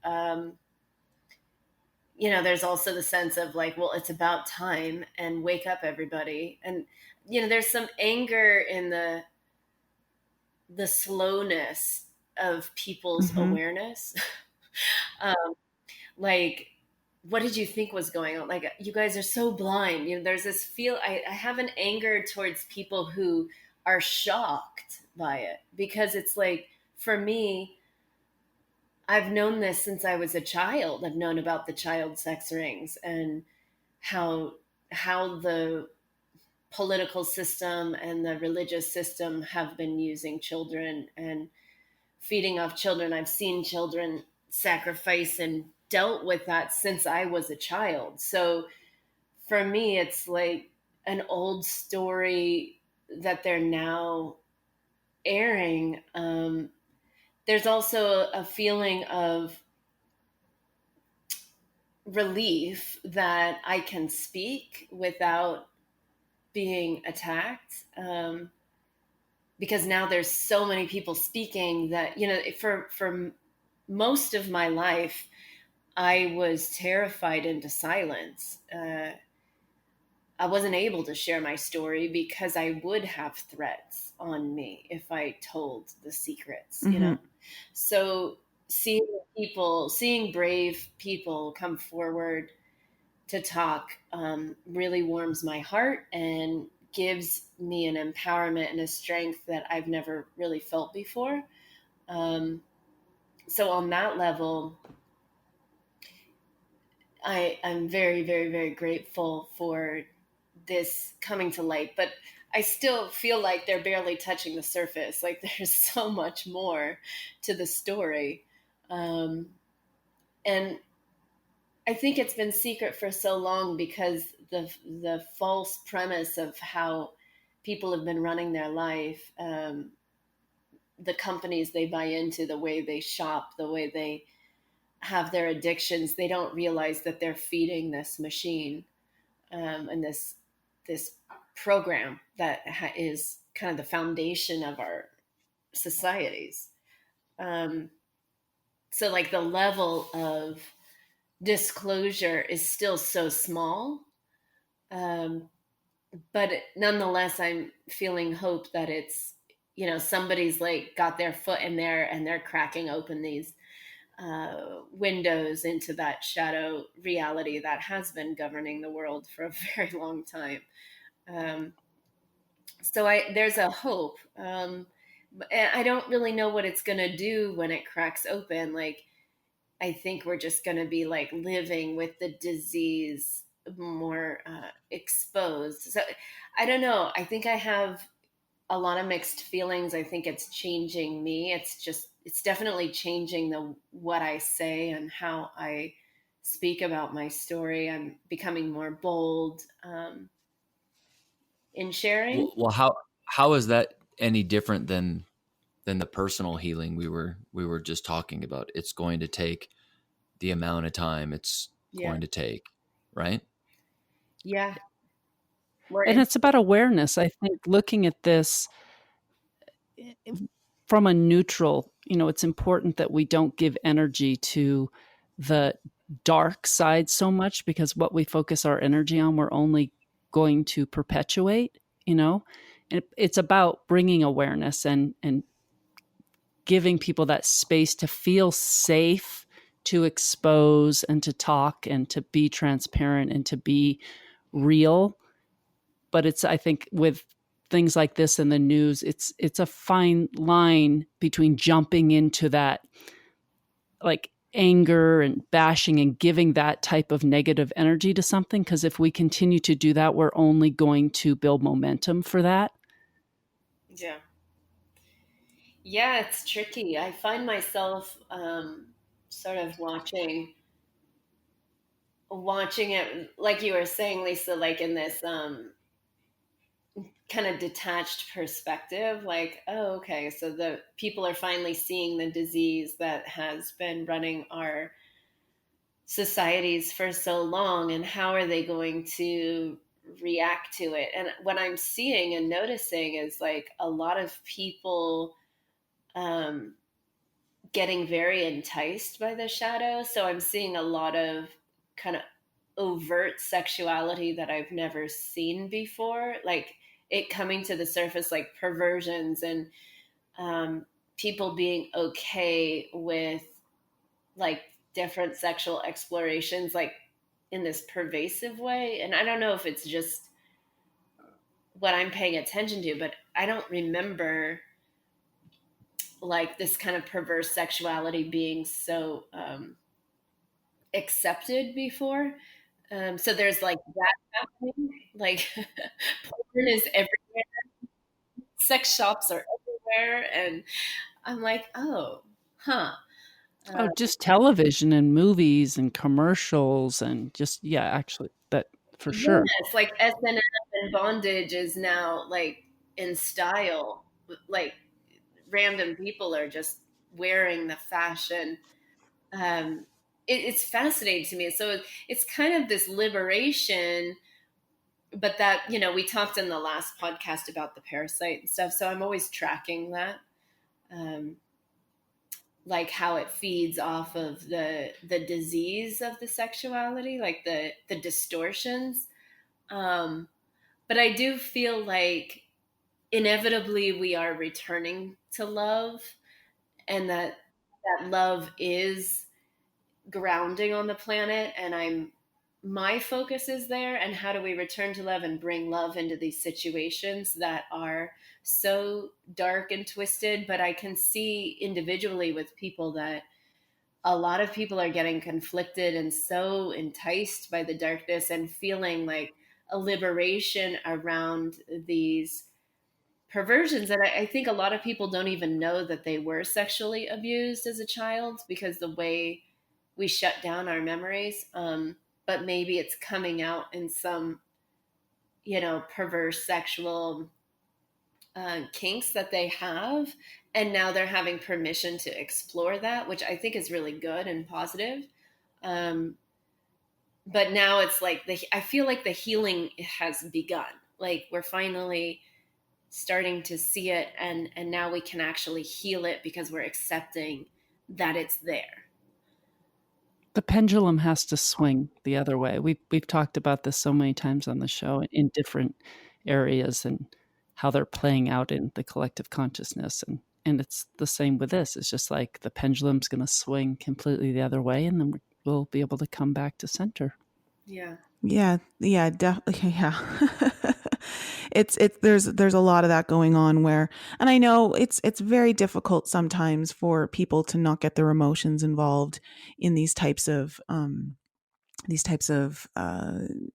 there's also the sense of like, well, it's about time, and wake up, everybody. And, there's some anger in the slowness of people's awareness. Like, what did you think was going on? Like, you guys are so blind. There's this I have an anger towards people who are shocked by it, because it's like, for me, I've known this since I was a child. I've known about the child sex rings and how the political system and the religious system have been using children and feeding off children. I've seen children sacrifice and dealt with that since I was a child. So for me, it's like an old story that they're now airing. There's also a feeling of relief that I can speak without being attacked. Because now there's so many people speaking that, for most of my life, I was terrified into silence. I wasn't able to share my story because I would have threats on me if I told the secrets, So seeing brave people come forward to talk really warms my heart and gives me an empowerment and a strength that I've never really felt before. So on that level, I'm very, very, very grateful for this coming to light, but I still feel like they're barely touching the surface. Like, there's so much more to the story. And I think it's been secret for so long because the false premise of how people have been running their life, the companies they buy into, the way they shop, the way they have their addictions, they don't realize that they're feeding this machine, and this program that is kind of the foundation of our societies. So like the level of disclosure is still so small. But nonetheless, I'm feeling hope that it's, somebody's like got their foot in there and they're cracking open these windows into that shadow reality that has been governing the world for a very long time. So there's a hope. And I don't really know what it's going to do when it cracks open. Like, I think we're just going to be like living with the disease more exposed. So I don't know. I think I have a lot of mixed feelings. I think it's changing me. It's definitely changing what I say and how I speak about my story. I'm becoming more bold in sharing. Well, how is that any different than the personal healing we were just talking about? It's going to take the amount of time it's Yeah. going to take, right? Yeah. And it's about awareness. I think looking at this from a neutral, it's important that we don't give energy to the dark side so much, because what we focus our energy on, we're only going to perpetuate, and it's about bringing awareness and giving people that space to feel safe, to expose and to talk and to be transparent and to be real. But I think with things like this in the news, it's a fine line between jumping into that like anger and bashing and giving that type of negative energy to something, because if we continue to do that, we're only going to build momentum for that. Yeah. Yeah, it's tricky. I find myself sort of watching it, like you were saying, Lisa, like in this kind of detached perspective, like, oh, okay, so the people are finally seeing the disease that has been running our societies for so long, and how are they going to react to it? And what I'm seeing and noticing is like a lot of people um, getting very enticed by the shadow. So I'm seeing a lot of kind of overt sexuality that I've never seen before, like it coming to the surface, like perversions and people being okay with like different sexual explorations, like in this pervasive way. And I don't know if it's just what I'm paying attention to, but I don't remember like this kind of perverse sexuality being so accepted before. So there's like that happening. Like porn is everywhere, sex shops are everywhere, and I'm like, oh, huh. Oh, just television and movies and commercials and just, yeah, actually, that for sure. Yes, like SNL and bondage is now like in style. Like random people are just wearing the fashion. It's fascinating to me. So it's kind of this liberation, but that, we talked in the last podcast about the parasite and stuff. So I'm always tracking that, um, like how it feeds off of the disease of the sexuality, like the distortions. But I do feel like inevitably we are returning to love, and that love is grounding on the planet, and my focus is there. And how do we return to love and bring love into these situations that are so dark and twisted? But I can see individually with people that a lot of people are getting conflicted and so enticed by the darkness and feeling like a liberation around these perversions. And I think a lot of people don't even know that they were sexually abused as a child because the way we shut down our memories. But maybe it's coming out in some, perverse sexual kinks that they have. And now they're having permission to explore that, which I think is really good and positive. But now it's like I feel like the healing has begun. Like we're finally starting to see it, and now we can actually heal it because we're accepting that it's there. The pendulum has to swing the other way. We've talked about this so many times on the show in different areas and how they're playing out in the collective consciousness. And it's the same with this. It's just like the pendulum's going to swing completely the other way, and then we'll be able to come back to center. Yeah. Yeah, definitely. Yeah. there's a lot of that going on where, and I know it's very difficult sometimes for people to not get their emotions involved in these types of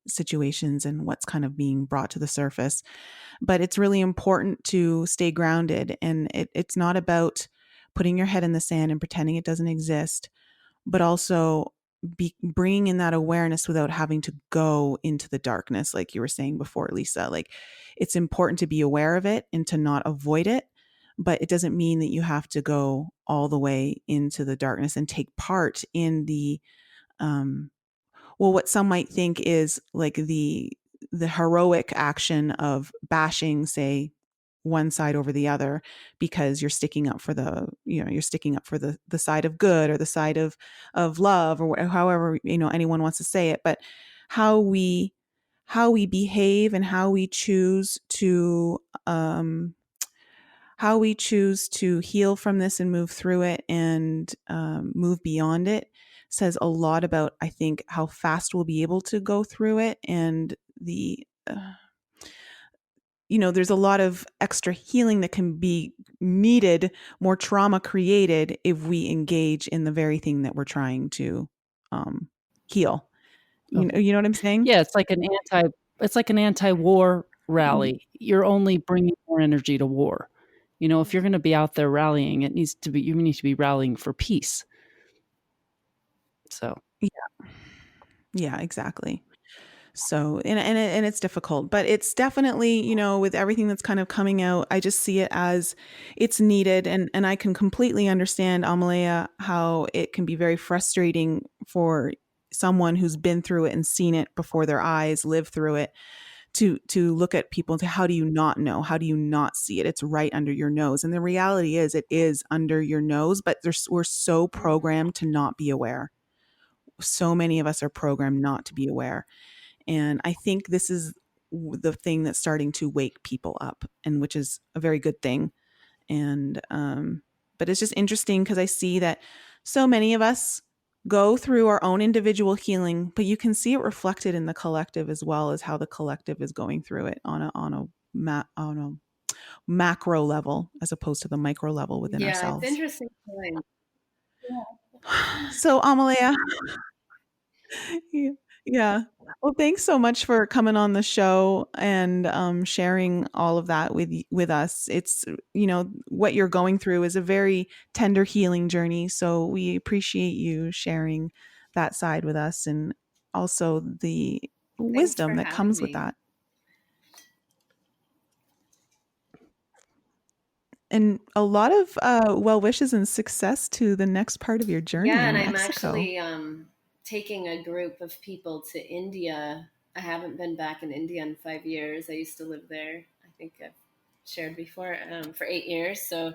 situations and what's kind of being brought to the surface. But it's really important to stay grounded, and it's not about putting your head in the sand and pretending it doesn't exist, but also bringing in that awareness without having to go into the darkness, like you were saying before, Lisa. Like, it's important to be aware of it and to not avoid it, but it doesn't mean that you have to go all the way into the darkness and take part in the what some might think is like the heroic action of bashing, say, one side over the other, because you're sticking up for the side of good, or the side of love, or however anyone wants to say it. But how we behave, and how we choose to heal from this and move through it, and move beyond it, says a lot about, I think, how fast we'll be able to go through it. And there's a lot of extra healing that can be needed, more trauma created, if we engage in the very thing that we're trying to heal. You know what I'm saying? Yeah, it's like an anti-war rally. You're only bringing more energy to war. If you're going to be out there rallying, you need to be rallying for peace. So yeah, exactly. So, and it's difficult, but it's definitely, with everything that's kind of coming out, I just see it as it's needed. And I can completely understand, Amelia, how it can be very frustrating for someone who's been through it and seen it before their eyes, lived through it, to look at people and say, how do you not know? How do you not see it? It's right under your nose. And the reality is, it is under your nose, but we're so programmed to not be aware. So many of us are programmed not to be aware. And I think this is the thing that's starting to wake people up, and which is a very good thing. And but it's just interesting, because I see that so many of us go through our own individual healing, but you can see it reflected in the collective, as well as how the collective is going through it on a macro level, as opposed to the micro level within ourselves. It's interesting. So, Amelia, yeah. Well, thanks so much for coming on the show and sharing all of that with us. It's what you're going through is a very tender healing journey, so we appreciate you sharing that side with us, and also the wisdom that comes with that. And a lot of well wishes and success to the next part of your journey in Mexico. I'm actually taking a group of people to India. I haven't been back in India in 5 years. I used to live there. I think I've shared before, for 8 years. So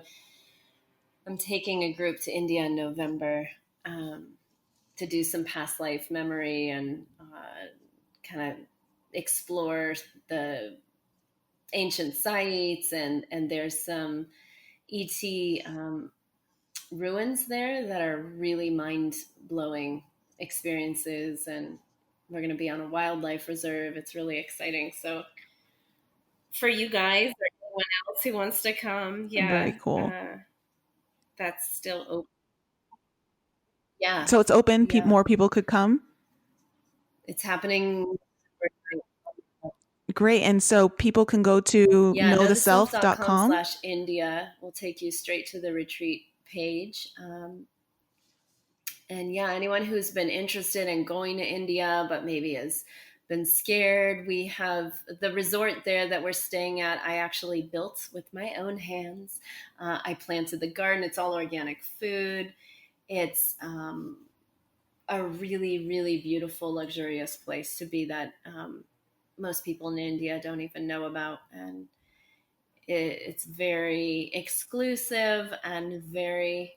I'm taking a group to India in November to do some past life memory and kind of explore the ancient sites. And there's some ET ruins there that are really mind-blowing experiences, and we're going to be on a wildlife reserve. It's really exciting. So for you guys or anyone else who wants to come, Very cool. That's still open. So it's open. More people could come. It's happening. Great. And so people can go to knowtheself.com/India. Will take you straight to the retreat page. And anyone who's been interested in going to India, but maybe has been scared, we have the resort there that we're staying at. I actually built with my own hands. I planted the garden. It's all organic food. It's a really, really beautiful, luxurious place to be that most people in India don't even know about. And it's very exclusive and very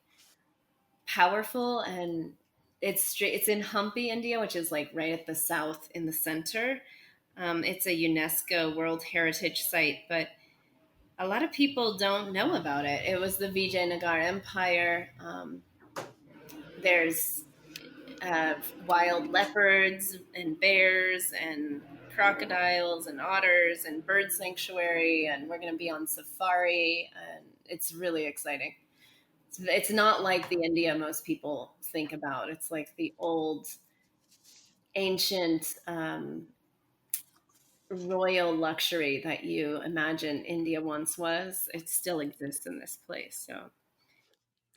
powerful. And it's in Hampi, India, which is like right at the south in the center. It's a UNESCO World Heritage Site, but a lot of people don't know about it. It was the Vijayanagar Empire. There's wild leopards and bears and crocodiles and otters and bird sanctuary, and we're going to be on safari, and it's really exciting. It's not like the India most people think about. It's like the old, ancient, royal luxury that you imagine India once was. It still exists in this place. So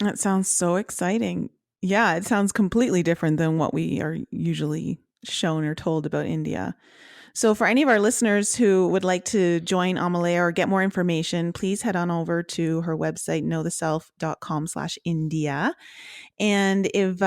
That sounds so exciting. Yeah, it sounds completely different than what we are usually shown or told about India. So for any of our listeners who would like to join Amelia or get more information, please head on over to her website, knowtheself.com/India. And if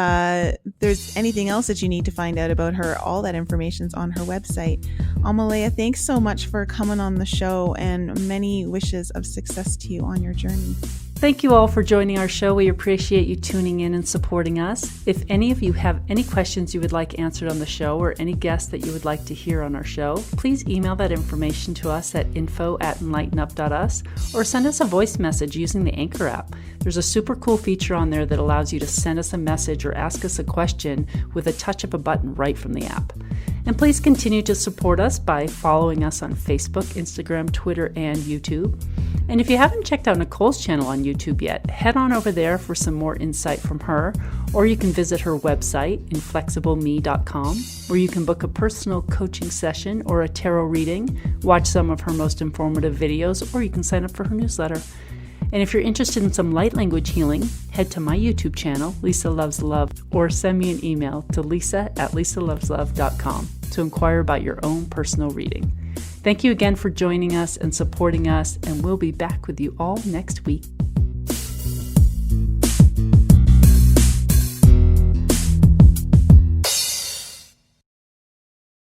there's anything else that you need to find out about her, all that information's on her website. Amelia, thanks so much for coming on the show, and many wishes of success to you on your journey. Thank you all for joining our show. We appreciate you tuning in and supporting us. If any of you have any questions you would like answered on the show, or any guests that you would like to hear on our show, please email that information to us at info@enlightenup.us, or send us a voice message using the Anchor app. There's a super cool feature on there that allows you to send us a message or ask us a question with a touch of a button right from the app. And please continue to support us by following us on Facebook, Instagram, Twitter, and YouTube. And if you haven't checked out Nicole's channel on YouTube yet, head on over there for some more insight from her, or you can visit her website, inflexibleme.com, where you can book a personal coaching session or a tarot reading, watch some of her most informative videos, or you can sign up for her newsletter. And if you're interested in some light language healing, head to my YouTube channel, Lisa Loves Love, or send me an email to lisa@lisaloveslove.com to inquire about your own personal reading. Thank you again for joining us and supporting us, and we'll be back with you all next week.